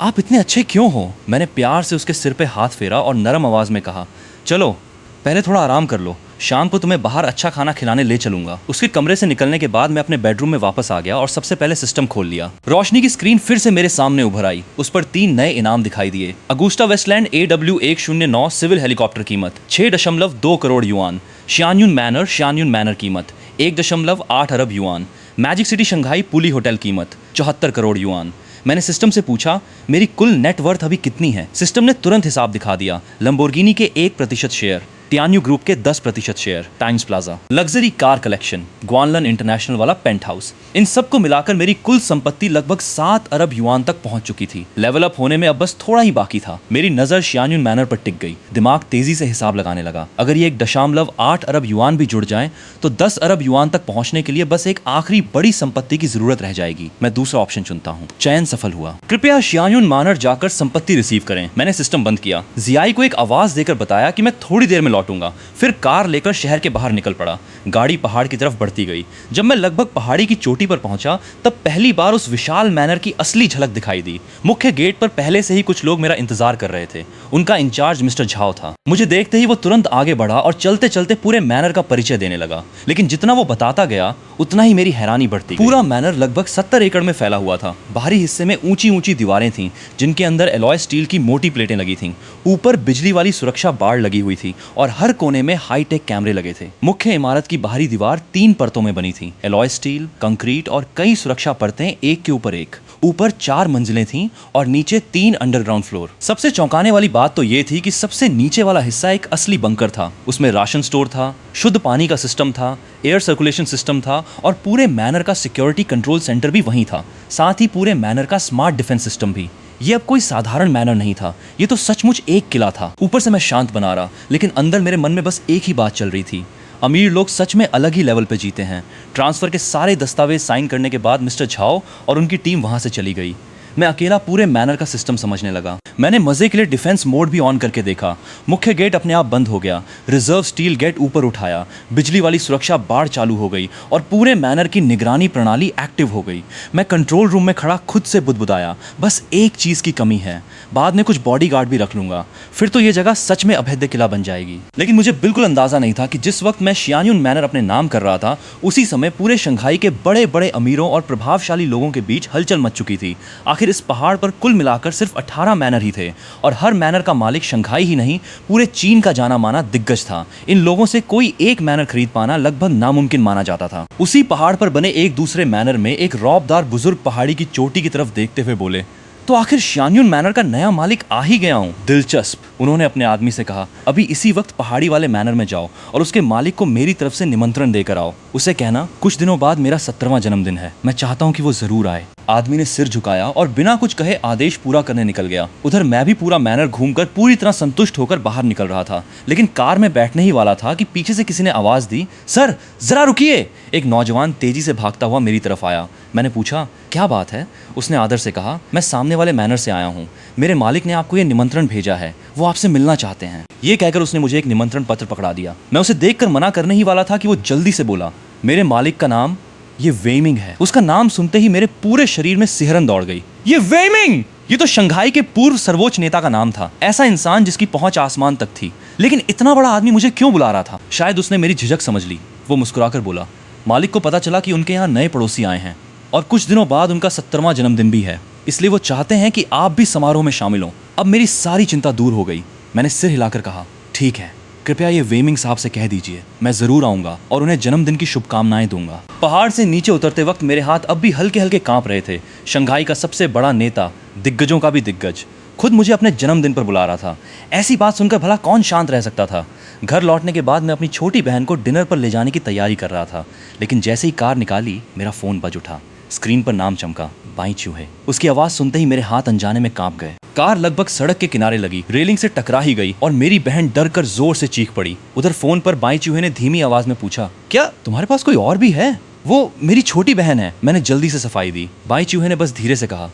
आप इतने अच्छे क्यों हो? मैंने प्यार से उसके सिर पे हाथ फेरा और नरम आवाज में कहा, चलो पहले थोड़ा आराम कर लो, शाम को तुम्हें बाहर अच्छा खाना खिलाने ले चलूंगा। उसके कमरे से निकलने के बाद मैं अपने बेडरूम में वापस आ गया और सबसे पहले सिस्टम खोल लिया। रोशनी की स्क्रीन फिर से मेरे सामने उभर आई। उस पर 3 नए इनाम दिखाई दिए। Agusta Westland AW109 civil helicopter कीमत 6.2 करोड़ युआन। शियान्युन मैनर कीमत 1.8 अरब युआन। मैजिक सिटी शंघाई पुली होटल कीमत 74 करोड़ युआन। मैंने सिस्टम से पूछा मेरी कुल नेटवर्थ अभी कितनी है। सिस्टम ने तुरंत हिसाब दिखा दिया। लंबोर्गिनी के 1% शेयर, टियान्यू ग्रुप के 10% share, Times Plaza, luxury car collection, Guanlan international वाला पेंट हाउस, इन सब को मिलाकर मेरी कुल संपत्ति लगभग 7 अरब युआन तक पहुंच चुकी थी। लेवल अप होने में अब बस थोड़ा ही बाकी था। मेरी नजर शियान्युन मैनर पर टिक गई। दिमाग तेजी से हिसाब लगाने लगा। अगर ये 1.8 अरब युआन भी जुड़ जाए तो 10 अरब युआन तक पहुंचने के लिए बस एक आखिरी बड़ी संपत्ति की जरूरत रह जाएगी। मैं दूसरा ऑप्शन चुनता हूँ। चयन सफल हुआ। कृपया शियान्युन मैनर जाकर संपत्ति रिसीव करें। मैंने सिस्टम बंद किया। जियाई को एक आवाज देकर बताया कि मैं थोड़ी देर में लौटूंगा। फिर कार लेकर शहर के बाहर निकल पड़ा। गाड़ी पहाड़ की तरफ बढ़ती गई। जब मैं लगभग पहाड़ी की चोटी पर पहुंचा तब पहली बार उस विशाल मैनर की असली झलक दिखाई दी। मुख्य गेट पर पहले से ही कुछ लोग मेरा इंतजार कर रहे थे। उनका इंचार्ज मिस्टर झाओ था। मुझे देखते ही वो तुरंत आगे बढ़ा और चलते चलते पूरे मैनर का परिचय देने लगा। लेकिन जितना वो बताता गया उतना ही मेरी हैरानी बढ़ती गई। पूरा मैनर लगभग 70 एकड़ में फैला हुआ था। बाहरी हिस्से में ऊंची ऊंची दीवारें थीं जिनके अंदर एलॉय स्टील की मोटी प्लेटें लगी थीं। ऊपर बिजली वाली सुरक्षा बाड़ लगी हुई थी और हर कोने में हाईटेक कैमरे लगे थे। मुख्य इमारत की बाहरी दीवार 3 परतों में बनी थी। एलॉय स्टील, कंक्रीट और कई सुरक्षा परतें एक के ऊपर एक। ऊपर 4 मंजिलें थीं और नीचे 3 अंडरग्राउंड फ्लोर। सबसे चौंकाने वाली बात तो ये थी कि सबसे नीचे वाला हिस्सा एक असली बंकर था। उसमें राशन स्टोर था, शुद्ध पानी का सिस्टम था, एयर सर्कुलेशन सिस्टम था और पूरे मैनर का सिक्योरिटी कंट्रोल सेंटर भी वहीं था। साथ ही पूरे मैनर का स्मार्ट डिफेंस सिस्टम भी। ये अब कोई साधारण मैनर नहीं था, ये तो सचमुच एक किला था। ऊपर से मैं शांत बना रहा, लेकिन अंदर मेरे मन में बस एक ही बात चल रही थी। अमीर लोग सच में अलग ही लेवल पे जीते हैं। ट्रांसफर के सारे दस्तावेज साइन करने के बाद मिस्टर झाओ और उनकी टीम वहां से चली गई। मैं अकेला पूरे मैनर का सिस्टम समझने लगा। मैंने मजे के लिए डिफेंस मोड भी ऑन करके देखा। मुख्य गेट अपने आप बंद हो गया। रिजर्व स्टील गेट ऊपर उठाया। बिजली वाली सुरक्षा बाड़ चालू हो गई और पूरे मैनर की निगरानी प्रणाली एक्टिव हो गई। मैं कंट्रोल रूम में खड़ा खुद से बुदबुदाया, बस एक चीज की कमी है, बाद में कुछ बॉडीगार्ड भी रख लूंगा, फिर तो ये जगह सच में अभेद्य किला बन जाएगी। लेकिन मुझे बिल्कुल अंदाजा नहीं था कि जिस वक्त मैं शियान्युन मैनर अपने नाम कर रहा था उसी समय पूरे शंघाई के बड़े बड़े अमीरों और प्रभावशाली लोगों के बीच हलचल मच चुकी थी। आखिर इस पहाड़ पर कुल मिलाकर सिर्फ 18 मैनर ही थे और हर मैनर का मालिक शंघाई ही नहीं पूरे चीन का जाना माना दिग्गज था। इन लोगों से कोई एक मैनर खरीद पाना लगभग नामुमकिन माना जाता था। उसी पहाड़ पर बने एक दूसरे मैनर में एक रौबदार बुजुर्ग पहाड़ी की चोटी की तरफ देखते हुए बोले, तो आखिर शियान्युन मैनर का नया मालिक आ ही गया हूँ। दिलचस्प, उन्होंने अपने आदमी से कहा। अभी इसी वक्त पहाड़ी वाले मैनर में जाओ और उसके मालिक को मेरी तरफ से निमंत्रण देकर आओ। उसे कहना कुछ दिनों बाद मेरा 17वां जन्मदिन है, मैं चाहता हूँ कि वो जरूर आए। आदमी ने सिर झुकाया और बिना कुछ कहे आदेश पूरा करने निकल गया। उधर मैं भी पूरा मैनर घूमकर पूरी तरह संतुष्ट होकर बाहर निकल रहा था। लेकिन कार में बैठने ही वाला था कि पीछे से किसी ने आवाज दी, सर जरा रुकिए। एक नौजवान तेजी से भागता हुआ मेरी तरफ आया। मैंने पूछा, क्या बात है? उसने आदर से कहा, मैं सामने वाले मैनर से आया हूँ, मेरे मालिक ने आपको ये निमंत्रण भेजा है, वो आपसे मिलना चाहते हैं। ये कहकर उसने मुझे एक निमंत्रण पत्र पकड़ा दिया। मैं उसे देखकर मना करने ही वाला था कि वो जल्दी से बोला, मेरे मालिक का नाम ये वेइमिंग है। उसका नाम सुनते ही मेरे पूरे शरीर में सिहरन दौड़ गई। ये वेइमिंग! ये तो शंघाई के पूर्व सर्वोच्च नेता का नाम था, ऐसा इंसान जिसकी पहुंच आसमान तक थी। लेकिन इतना बड़ा आदमी मुझे क्यों बुला रहा था? शायद उसने मेरी झिझक समझ ली। वो मुस्कुराकर बोला, मालिक को पता चला कि उनके यहाँ नए पड़ोसी आए हैं और कुछ दिनों बाद उनका 17वां जन्मदिन भी है, इसलिए वो चाहते हैं कि आप भी समारोह में शामिल हों। अब मेरी सारी चिंता दूर हो गई। मैंने सिर हिलाकर कहा, ठीक है, कृपया ये वेइमिंग साहब से कह दीजिए मैं जरूर आऊंगा और उन्हें जन्मदिन की शुभकामनाएं दूंगा। पहाड़ से नीचे उतरते वक्त मेरे हाथ अब भी हल्के हल्के कांप रहे थे। शंघाई का सबसे बड़ा नेता, दिग्गजों का भी दिग्गज, खुद मुझे अपने जन्मदिन पर बुला रहा था। ऐसी बात सुनकर भला कौन शांत रह सकता था। घर लौटने के बाद मैं अपनी छोटी बहन को डिनर पर ले जाने की तैयारी कर रहा था, लेकिन जैसे ही कार निकाली मेरा फोन बज उठा। स्क्रीन पर नाम चमका, बाई चूहे। उसकी आवाज सुनते ही मेरे हाथ अनजाने में कांप गए। कार लगभग सड़क के किनारे लगी, रेलिंग से टकरा ही गई और मेरी बहन डर कर जोर से चीख पड़ी। उधर फोन पर बाई चूहे ने धीमी आवाज में पूछा, क्या तुम्हारे पास कोई और भी है? वो मेरी छोटी बहन है। मैंने जल्दी से सफाई दी। बाई चूहे ने बस धीरे से कहा,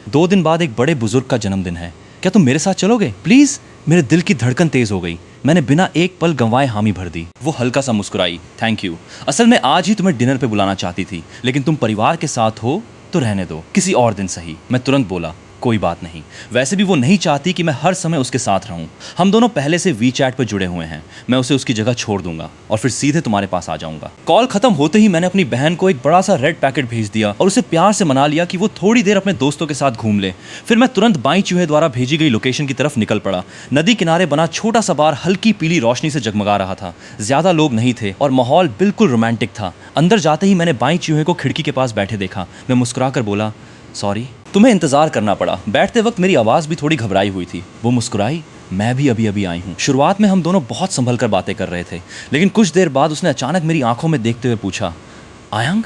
2 दिन बाद एक बड़े बुजुर्ग का जन्मदिन है, क्या तुम मेरे साथ चलोगे? प्लीज। मेरे दिल की धड़कन तेज हो गई। मैंने बिना एक पल गंवाए हामी भर दी। वो हल्का सा मुस्कुराई, थैंक यू। असल में आज ही तुम्हें डिनर पे बुलाना चाहती थी, लेकिन तुम परिवार के साथ हो तो रहने दो, किसी और दिन सही। मैं तुरंत बोला, कोई बात नहीं। वैसे भी वो नहीं चाहती कि मैं हर समय उसके साथ रहूं। हम दोनों पहले से वीचैट पर जुड़े हुए हैं। मैं उसे उसकी जगह छोड़ दूंगा और फिर सीधे तुम्हारे पास आ जाऊंगा। कॉल खत्म होते ही मैंने अपनी बहन को एक बड़ा सा रेड पैकेट भेज दिया और उसे प्यार से मना लिया कि वो थोड़ी देर अपने दोस्तों के साथ घूम ले। फिर मैं तुरंत बाई चूहे द्वारा भेजी गई लोकेशन की तरफ निकल पड़ा। नदी किनारे बना छोटा सा बार हल्की पीली रोशनी से जगमगा रहा था। ज्यादा लोग नहीं थे और माहौल बिल्कुल रोमांटिक था। अंदर जाते ही मैंने बाई चूहे को खिड़की के पास बैठे देखा। मैं मुस्कुराकर बोला, सॉरी, तुम्हें इंतजार करना पड़ा। बैठते वक्त मेरी आवाज भी थोड़ी घबराई हुई थी। वो मुस्कुराई, मैं भी अभी अभी आई हूँ। शुरुआत में हम दोनों बहुत संभल कर बातें कर रहे थे, लेकिन कुछ देर बाद उसने अचानक मेरी आंखों में देखते हुए पूछा, आयंग,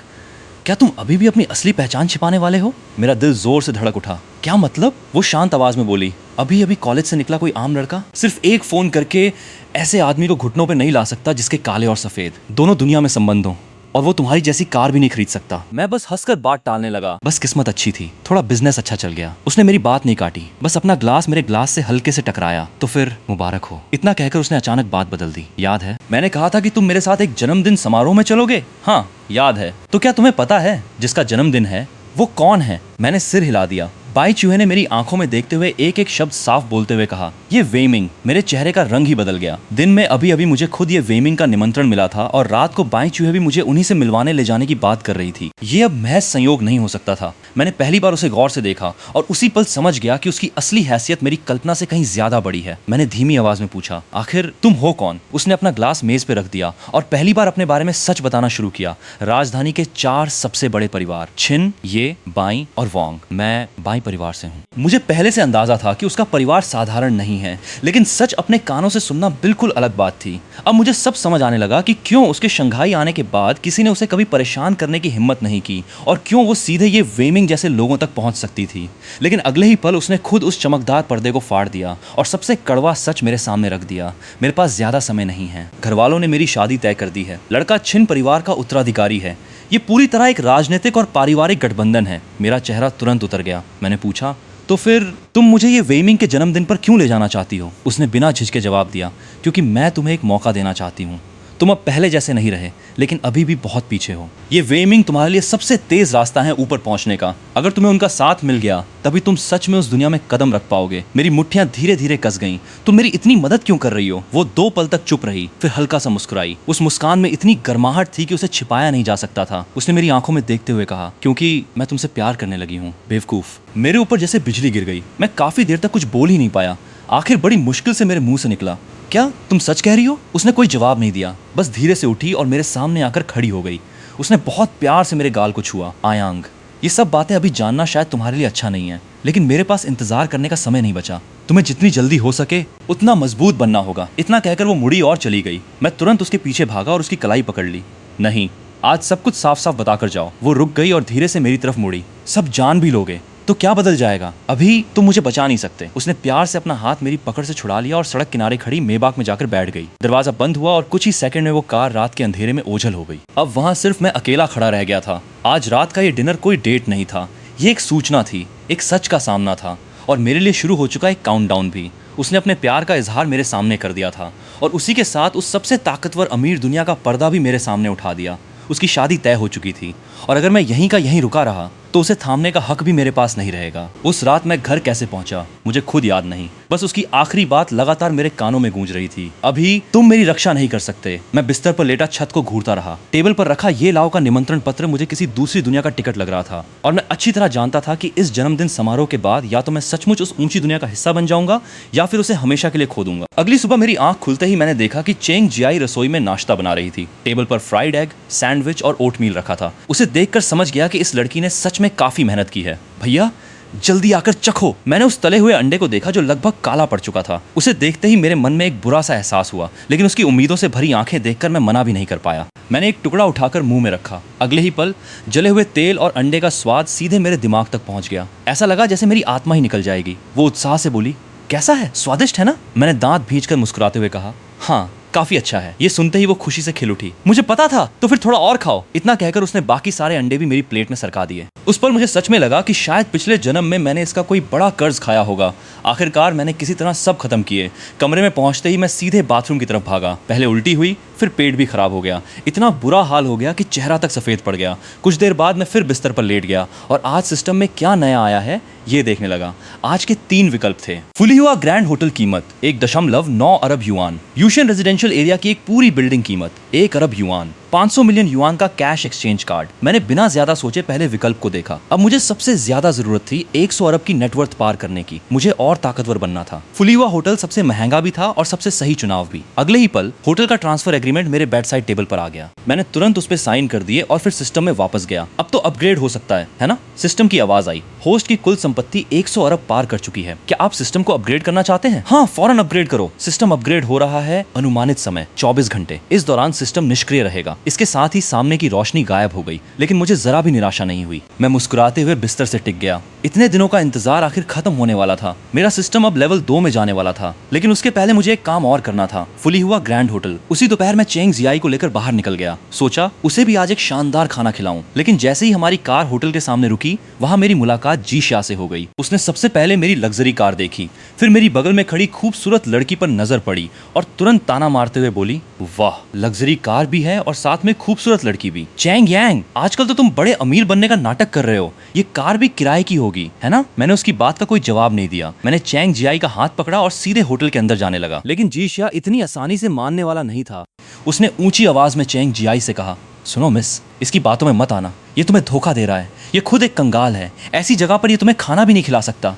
क्या तुम अभी भी अपनी असली पहचान छिपाने वाले हो? मेरा दिल जोर से धड़क उठा। क्या मतलब? वो शांत आवाज में बोली, अभी अभी कॉलेज से निकला कोई आम लड़का सिर्फ एक फोन करके ऐसे आदमी को घुटनों पे नहीं ला सकता जिसके काले और सफेद दोनों दुनिया में संबंध हो, और वो तुम्हारी जैसी कार भी नहीं खरीद सकता। मैं बस हंसकर बात टालने लगा। बस किस्मत अच्छी थी, थोड़ा बिजनेस अच्छा चल गया। उसने मेरी बात नहीं काटी, बस अपना ग्लास मेरे ग्लास से हल्के से टकराया। तो फिर मुबारक हो, इतना कहकर उसने अचानक बात बदल दी। याद है मैंने कहा था कि तुम मेरे साथ एक जन्मदिन समारोह में चलोगे? हाँ याद है। तो क्या तुम्हें पता है जिसका जन्मदिन है वो कौन है? मैंने सिर हिला दिया। बाई चूहे ने मेरी आंखों में देखते हुए एक एक शब्द साफ बोलते हुए कहा, ये वेमिंग। मेरे चेहरे का रंग ही बदल गया। दिन में अभी अभी मुझे खुद ये वेमिंग का निमंत्रण मिला था और रात को बाई चूहे भी मुझे उन्हीं से मिलवाने ले जाने की बात कर रही थी। ये अब महज संयोग नहीं हो सकता था। मैंने पहली बार उसे गौर से देखा और उसी पल समझ गया कि उसकी असली हैसियत मेरी कल्पना से कहीं ज्यादा बड़ी है। मैंने धीमी आवाज में पूछा, आखिर तुम हो कौन? उसने अपना ग्लास मेज पे रख दिया और पहली बार अपने बारे में सच बताना शुरू किया। राजधानी के 4 सबसे बड़े परिवार, छिन, ये, बाई और वोंग। मैं बाई परिवार से हूँ। मुझे पहले से अंदाजा था कि उसका परिवार साधारण नहीं है, लेकिन सच अपने कानों से सुनना बिल्कुल अलग बात थी। अब मुझे सब समझ आने लगा कि क्यों उसके शंघाई आने के बाद किसी ने उसे कभी परेशान करने की हिम्मत नहीं की और क्यों वो सीधे ये वेमिंग जैसे लोगों तक पहुंच सकती थी। लेकिन अगले ही पल उसने खुद उस चमकदार पर्दे को फाड़ दिया और सबसे कड़वा सच मेरे सामने रख दिया। मेरे पास ज्यादा समय नहीं है। घर वालों ने मेरी शादी तय कर दी है। लड़का छिन परिवार का उत्तराधिकारी है। ये पूरी तरह एक राजनीतिक और पारिवारिक गठबंधन है। मेरा चेहरा तुरंत उतर गया। मैंने पूछा, तो फिर तुम मुझे ये वेमिंग के जन्मदिन पर क्यों ले जाना चाहती हो? उसने बिना झिझके जवाब दिया, क्योंकि मैं तुम्हें एक मौका देना चाहती हूँ। तुम अब पहले जैसे नहीं रहे, लेकिन अभी भी बहुत पीछे हो। ये वेमिंग तुम्हारे लिए सबसे तेज रास्ता है ऊपर पहुंचने का। अगर तुम्हें उनका साथ मिल गया तभी तुम सच में उस दुनिया में कदम रख पाओगे। मेरी मुट्ठियां धीरे धीरे कस गईं। तुम मेरी इतनी मदद क्यों कर रही हो? वो 2 पल तक चुप रही, फिर हल्का सा मुस्कुराई। उस मुस्कान में इतनी गर्माहट थी कि उसे छिपाया नहीं जा सकता था। उसने मेरी आंखों में देखते हुए कहा, क्योंकि मैं तुमसे प्यार करने लगी हूँ। बेवकूफ। मेरे ऊपर जैसे बिजली गिर गई। मैं काफी देर तक कुछ बोल ही नहीं पाया। आखिर बड़ी मुश्किल से मेरे मुंह से निकला, क्या तुम सच कह रही हो? उसने कोई जवाब नहीं दिया, बस धीरे से उठी और मेरे सामने आकर खड़ी हो गई। उसने बहुत प्यार से मेरे गाल को छुआ। आयांग, ये सब बातें अभी जानना शायद तुम्हारे लिए अच्छा नहीं है, लेकिन मेरे पास इंतजार करने का समय नहीं बचा। तुम्हें जितनी जल्दी हो सके उतना मजबूत बनना होगा। इतना कहकर वो मुड़ी और चली गई। मैं तुरंत उसके पीछे भागा और उसकी कलाई पकड़ ली। नहीं, आज सब कुछ साफ साफ बताकर जाओ। वो रुक गई और धीरे से मेरी तरफ मुड़ी। सब जान भी लोगे तो क्या बदल जाएगा? अभी तुम मुझे बचा नहीं सकते। उसने प्यार से अपना हाथ मेरी पकड़ से छुड़ा लिया और सड़क किनारे खड़ी मेबाक में जाकर बैठ गई। दरवाजा बंद हुआ और कुछ ही सेकंड में वो कार रात के अंधेरे में ओझल हो गई। अब वहां सिर्फ मैं अकेला खड़ा रह गया था। आज रात का ये डिनर कोई डेट नहीं था, ये एक सूचना थी, एक सच का सामना था और मेरे लिए शुरू हो चुका एक काउंटडाउन भी। उसने अपने प्यार का इजहार मेरे सामने कर दिया था और उसी के साथ उस सबसे ताकतवर अमीर दुनिया का पर्दा भी मेरे सामने उठा दिया। उसकी शादी तय हो चुकी थी और अगर मैं यहीं का यहीं रुका रहा तो उसे थामने का हक भी मेरे पास नहीं रहेगा। उस रात मैं घर कैसे पहुंचा मुझे खुद याद नहीं, बस उसकी आखिरी बात लगातार मेरे कानों में गूंज रही थी, अभी तुम मेरी रक्षा नहीं कर सकते। मैं बिस्तर पर लेटा छत को घूरता रहा। टेबल पर रखा ये लाव का निमंत्रण पत्र मुझे किसी दूसरी दुनिया का टिकट लग रहा था और मैं अच्छी तरह जानता था कि इस जन्मदिन समारोह के बाद या तो मैं सचमुच उस ऊंची दुनिया का हिस्सा बन जाऊंगा या फिर उसे हमेशा के लिए खो दूंगा। अगली सुबह मेरी आंख खुलते ही मैंने देखा कि चेंग जियाई रसोई में नाश्ता बना रही थी। टेबल पर फ्राइड एग, सैंडविच और ओटमील रखा था। उसे देखकर समझ गया कि इस लड़की ने सच में काफी मेहनत की है। भैया जल्दी आकर चखो। मैंने उस तले हुए अंडे को देखा जो लगभग काला पड़ चुका था। उसे देखते ही मेरे मन में एक बुरा सा एहसास हुआ, लेकिन उसकी उम्मीदों से भरी आंखें देखकर मैं मना भी नहीं कर पाया। मैंने एक टुकड़ा उठाकर मुंह में रखा। अगले ही पल जले हुए तेल और अंडे का स्वाद सीधे मेरे दिमाग तक पहुंच गया। ऐसा लगा जैसे मेरी आत्मा ही निकल जाएगी। वो उत्साह से बोली, कैसा है? स्वादिष्ट है ना? मैंने दांत भींचकर मुस्कुराते हुए कहा, हाँ काफी अच्छा है। ये सुनते ही वो खुशी से खिल उठी। मुझे पता था, तो फिर थोड़ा और खाओ। इतना कहकर उसने बाकी सारे अंडे भी मेरी प्लेट में सरका दिए। उस पर मुझे सच में लगा कि शायद पिछले जन्म में मैंने इसका कोई बड़ा कर्ज खाया होगा। आखिरकार मैंने किसी तरह सब खत्म किए। कमरे में पहुंचते ही मैं सीधे बाथरूम की तरफ भागा। पहले उल्टी हुई, फिर पेट भी खराब हो गया। इतना बुरा हाल हो गया कि चेहरा तक सफेद पड़ गया। कुछ देर बाद मैं फिर बिस्तर पर लेट गया और आज सिस्टम में क्या नया आया है ये देखने लगा। आज के 3 विकल्प थे। फुली हुआ ग्रैंड होटल कीमत 1.9 अरब युआन। यूशियन रेजिडेंशियल एरिया की एक पूरी बिल्डिंग कीमत 1 अरब युआन। 500 मिलियन युआन का कैश एक्सचेंज कार्ड। मैंने बिना ज्यादा सोचे पहले विकल्प को देखा। अब मुझे सबसे ज्यादा जरूरत थी 100 अरब की नेटवर्थ पार करने की। मुझे और ताकतवर बनना था। फुली हुआ होटल सबसे महंगा भी था और सबसे सही चुनाव भी। अगले ही पल होटल का ट्रांसफर एग्रीमेंट मेरे बेड साइड टेबल पर आ गया। मैंने तुरंत उस पर साइन कर दिए और फिर सिस्टम में वापस गया। अब तो अपग्रेड हो सकता है ना? सिस्टम की आवाज आई। होस्ट की कुल संपत्ति 100 अरब पार कर चुकी है। क्या आप सिस्टम को अपग्रेड करना चाहते हैं? हाँ, फौरन अपग्रेड करो। सिस्टम अपग्रेड हो रहा है। अनुमानित समय 24 घंटे। इस दौरान सिस्टम निष्क्रिय रहेगा। इसके साथ ही सामने की रोशनी गायब हो गई, लेकिन मुझे जरा भी निराशा नहीं हुई। मैं मुस्कुराते हुए बिस्तर से टिक गया। इतने दिनों का इंतजार आखिर खत्म होने वाला था। मेरा सिस्टम अब लेवल 2 में जाने वाला था, लेकिन उसके पहले मुझे एक काम और करना था। फुली हुआ ग्रैंड होटल। उसी दोपहर मैं चेंग जियाई को लेकर बाहर निकल गया। सोचा उसे भी आज एक शानदार खाना खिलाऊं। लेकिन जैसे ही हमारी कार होटल के सामने रुकी, वहां मेरी मुलाकात जी शाह से हो गई। उसने सबसे पहले मेरी लग्जरी कार देखी, फिर मेरी बगल में खड़ी खूबसूरत लड़की पर नजर पड़ी और तुरंत ताना मारते हुए बोली, वाह, लग्जरी कार भी है और साथ में खूबसूरत लड़की भी। चैंग यांग, आजकल तो तुम बड़े अमीर बनने का नाटक कर रहे हो। ये कार भी किराए की होगी, है ना? मैंने उसकी बात का कोई जवाब नहीं दिया। मैंने चैंग जियाई का हाथ पकड़ा और सीधे होटल के अंदर जाने लगा। लेकिन जी शाह इतनी आसानी से मानने वाला नहीं था। उसने ऊंची आवाज में चैंग जियाई से कहा, सुनो मिस, इसकी बातों में मत आना। ये तुम्हें धोखा दे रहा है। ये खुद एक कंगाल है। ऐसी जगह पर ये तुम्हें खाना भी नहीं खिला सकता।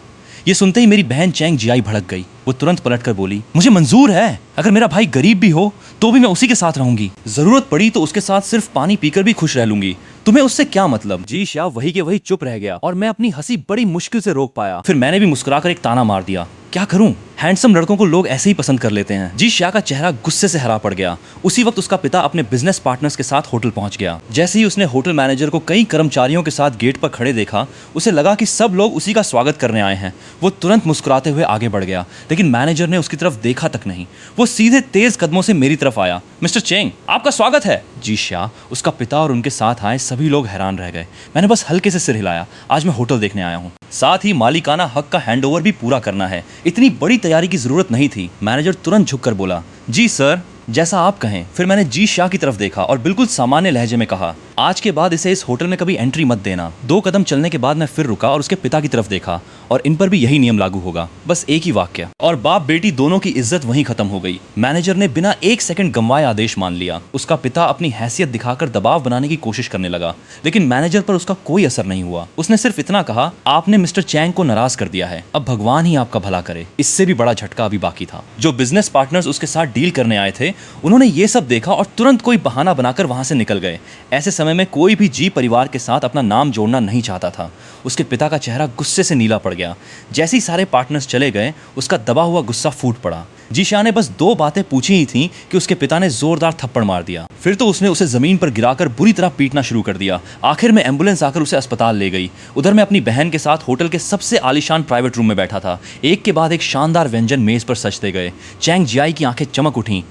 ये सुनते ही मेरी बहन चैंग जियाई भड़क गई। वो तुरंत पलटकर बोली, मुझे मंजूर है। अगर मेरा भाई गरीब भी हो तो भी मैं उसी के साथ रहूंगी। जरूरत पड़ी तो उसके साथ सिर्फ पानी पीकर भी खुश रह लूंगी। तुम्हें उससे क्या मतलब? जी शाह वही के वही चुप रह गया और मैं अपनी हंसी बड़ी मुश्किल से रोक पाया। फिर मैंने भी मुस्कुराकर एक ताना मार दिया, क्या करूं? हैंडसम लड़कों को लोग ऐसे ही पसंद कर लेते हैं। जी शाह का चेहरा गुस्से से हरा पड़ गया। उसी वक्त उसका पिता अपने बिजनेस पार्टनर्स के साथ होटल पहुंच गया। जैसे ही उसने होटल मैनेजर को कई कर्मचारियों के साथ गेट पर खड़े देखा, उसे लगा कि सब लोग उसी का स्वागत करने आए हैं। वो तुरंत मुस्कुराते हुए आगे बढ़ गया, लेकिन मैनेजर ने उसकी तरफ देखा तक नहीं। वो सीधे तेज कदमों से मेरी तरफ आया। मिस्टर चेंग, आपका स्वागत है। जी शाह, उसका पिता और उनके साथ आए सभी लोग हैरान रह गए। मैंने बस हल्के से सिर हिलाया। आज मैं होटल देखने आया हूँ। साथ ही मालिकाना हक का हैंडओवर भी पूरा करना है। इतनी बड़ी तैयारी की जरूरत नहीं थी। मैनेजर तुरंत झुककर बोला, जी सर, जैसा आप कहें। फिर मैंने जी शाह की तरफ देखा और बिल्कुल सामान्य लहजे में कहा, आज के बाद इसे इस होटल में कभी एंट्री मत देना। 2 कदम चलने के बाद मैं फिर रुका और उसके पिता की तरफ देखा, और इन पर भी यही नियम लागू होगा। बस एक ही वाक्य, और बाप बेटी दोनों की इज्जत वहीं खत्म हो गई। मैनेजर ने बिना 1 सेकंड गंवाए आदेश मान लिया। उसका पिता अपनी हैसियत दिखाकर दबाव बनाने की कोशिश करने लगा, लेकिन मैनेजर पर उसका कोई असर नहीं हुआ। उसने सिर्फ इतना कहा, आपने मिस्टर चैंग को नाराज कर दिया है। अब भगवान ही आपका भला करे। इससे भी बड़ा झटका अभी बाकी था। जो बिजनेस पार्टनर्स उसके साथ डील करने आए थे, उन्होंने ये सब देखा और तुरंत कोई बहाना बनाकर वहां से निकल गए। ऐसे समय में कोई भी जी परिवार के साथ अपना नाम जोड़ना नहीं चाहता था। उसके पिता का चेहरा गुस्से से नीला पड़ गया। जैसे ही सारे पार्टनर्स चले गए, उसका दबा हुआ गुस्सा फूट पड़ा। जी शाह ने बस 2 बातें पूछी ही थीं कि उसके पिता ने जोरदार थप्पड़ मार दिया। फिर तो उसने उसे जमीन पर गिराकर बुरी तरह पीटना शुरू कर दिया। आखिर में एम्बुलेंस आकर उसे अस्पताल ले गई। उधर मैं अपनी बहन के साथ होटल के सबसे आलीशान प्राइवेट रूम में बैठा था। एक के बाद एक शानदार व्यंजन मेज पर सजते गए। चैंग जियाई की आंखें चमक उठीं।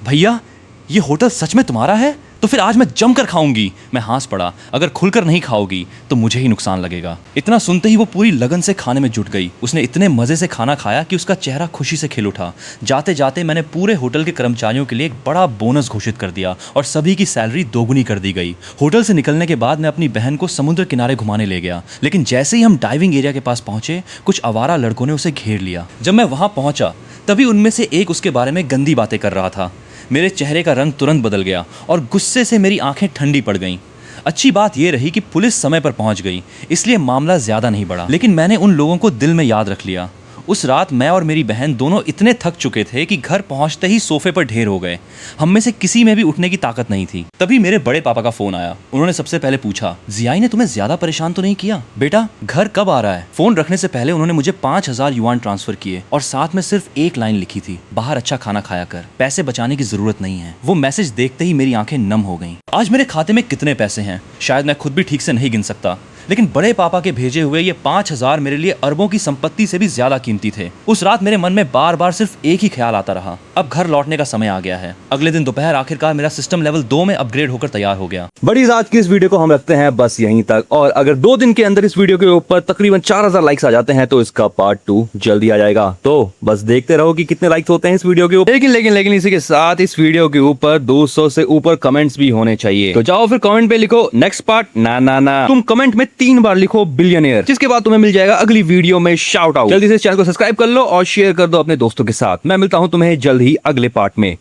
भैया, ये होटल सच में तुम्हारा है? तो फिर आज मैं जमकर खाऊंगी। मैं हंस पड़ा, अगर खुलकर नहीं खाओगी तो मुझे ही नुकसान लगेगा। इतना सुनते ही वो पूरी लगन से खाने में जुट गई। उसने इतने मजे से खाना खाया कि उसका चेहरा खुशी से खिल उठा। जाते जाते मैंने पूरे होटल के कर्मचारियों के लिए एक बड़ा बोनस घोषित कर दिया और सभी की सैलरी दोगुनी कर दी गई। होटल से निकलने के बाद मैं अपनी बहन को समुद्र किनारे घुमाने ले गया, लेकिन जैसे ही हम डाइविंग एरिया के पास पहुंचे, कुछ आवारा लड़कों ने उसे घेर लिया। जब मैं वहां पहुंचा, तभी उनमें से एक उसके बारे में गंदी बातें कर रहा था। मेरे चेहरे का रंग तुरंत बदल गया और गुस्से से मेरी आंखें ठंडी पड़ गईं। अच्छी बात यह रही कि पुलिस समय पर पहुंच गई, इसलिए मामला ज्यादा नहीं बढ़ा। लेकिन मैंने उन लोगों को दिल में याद रख लिया। उस रात मैं और मेरी बहन दोनों इतने थक चुके थे कि घर पहुंचते ही सोफे पर ढेर हो गए। हम में से किसी में भी उठने की ताकत नहीं थी। तभी मेरे बड़े पापा का फोन आया। उन्होंने सबसे पहले पूछा, जियाई ने तुम्हें ज्यादा परेशान तो नहीं किया? बेटा, घर कब आ रहा है? फोन रखने से पहले उन्होंने मुझे 5000 युआन ट्रांसफर किए और साथ में सिर्फ एक लाइन लिखी थी, बाहर अच्छा खाना खाया कर, पैसे बचाने की जरूरत नहीं है। वो मैसेज देखते ही मेरी आंखें नम हो गईं। आज मेरे खाते में कितने पैसे हैं शायद मैं खुद भी ठीक से नहीं गिन सकता, लेकिन बड़े पापा के भेजे हुए ये 5,000 मेरे लिए अरबों की संपत्ति से भी ज्यादा कीमती थे। उस रात मेरे मन में बार बार सिर्फ एक ही ख्याल आता रहा, अब घर लौटने का समय आ गया है। अगले दिन दोपहर आखिरकार मेरा सिस्टम लेवल 2 में अपग्रेड होकर तैयार हो गया। बड़ी आज की इस वीडियो को हम रखते हैं बस यहीं तक, और अगर 2 दिन के अंदर इस वीडियो के ऊपर तकरीबन 4000 लाइक्स आ जाते हैं तो इसका पार्ट 2 जल्दी आ जाएगा। तो बस देखते रहो कि कितने लाइक्स होते हैं इस वीडियो के ऊपर। लेकिन इसी के साथ इस वीडियो के ऊपर 200 से ऊपर कमेंट्स भी होने चाहिए। तो जाओ फिर कमेंट पे लिखो नेक्स्ट पार्ट। ना तुम कमेंट में 3 बार लिखो बिलियनियर, जिसके बाद तुम्हें मिल जाएगा अगली वीडियो में शाउट आउट। जल्दी से इस चैनल को सब्सक्राइब कर लो और शेयर कर दो अपने दोस्तों के साथ। मैं मिलता हूं तुम्हें जल्द ही अगले पार्ट में।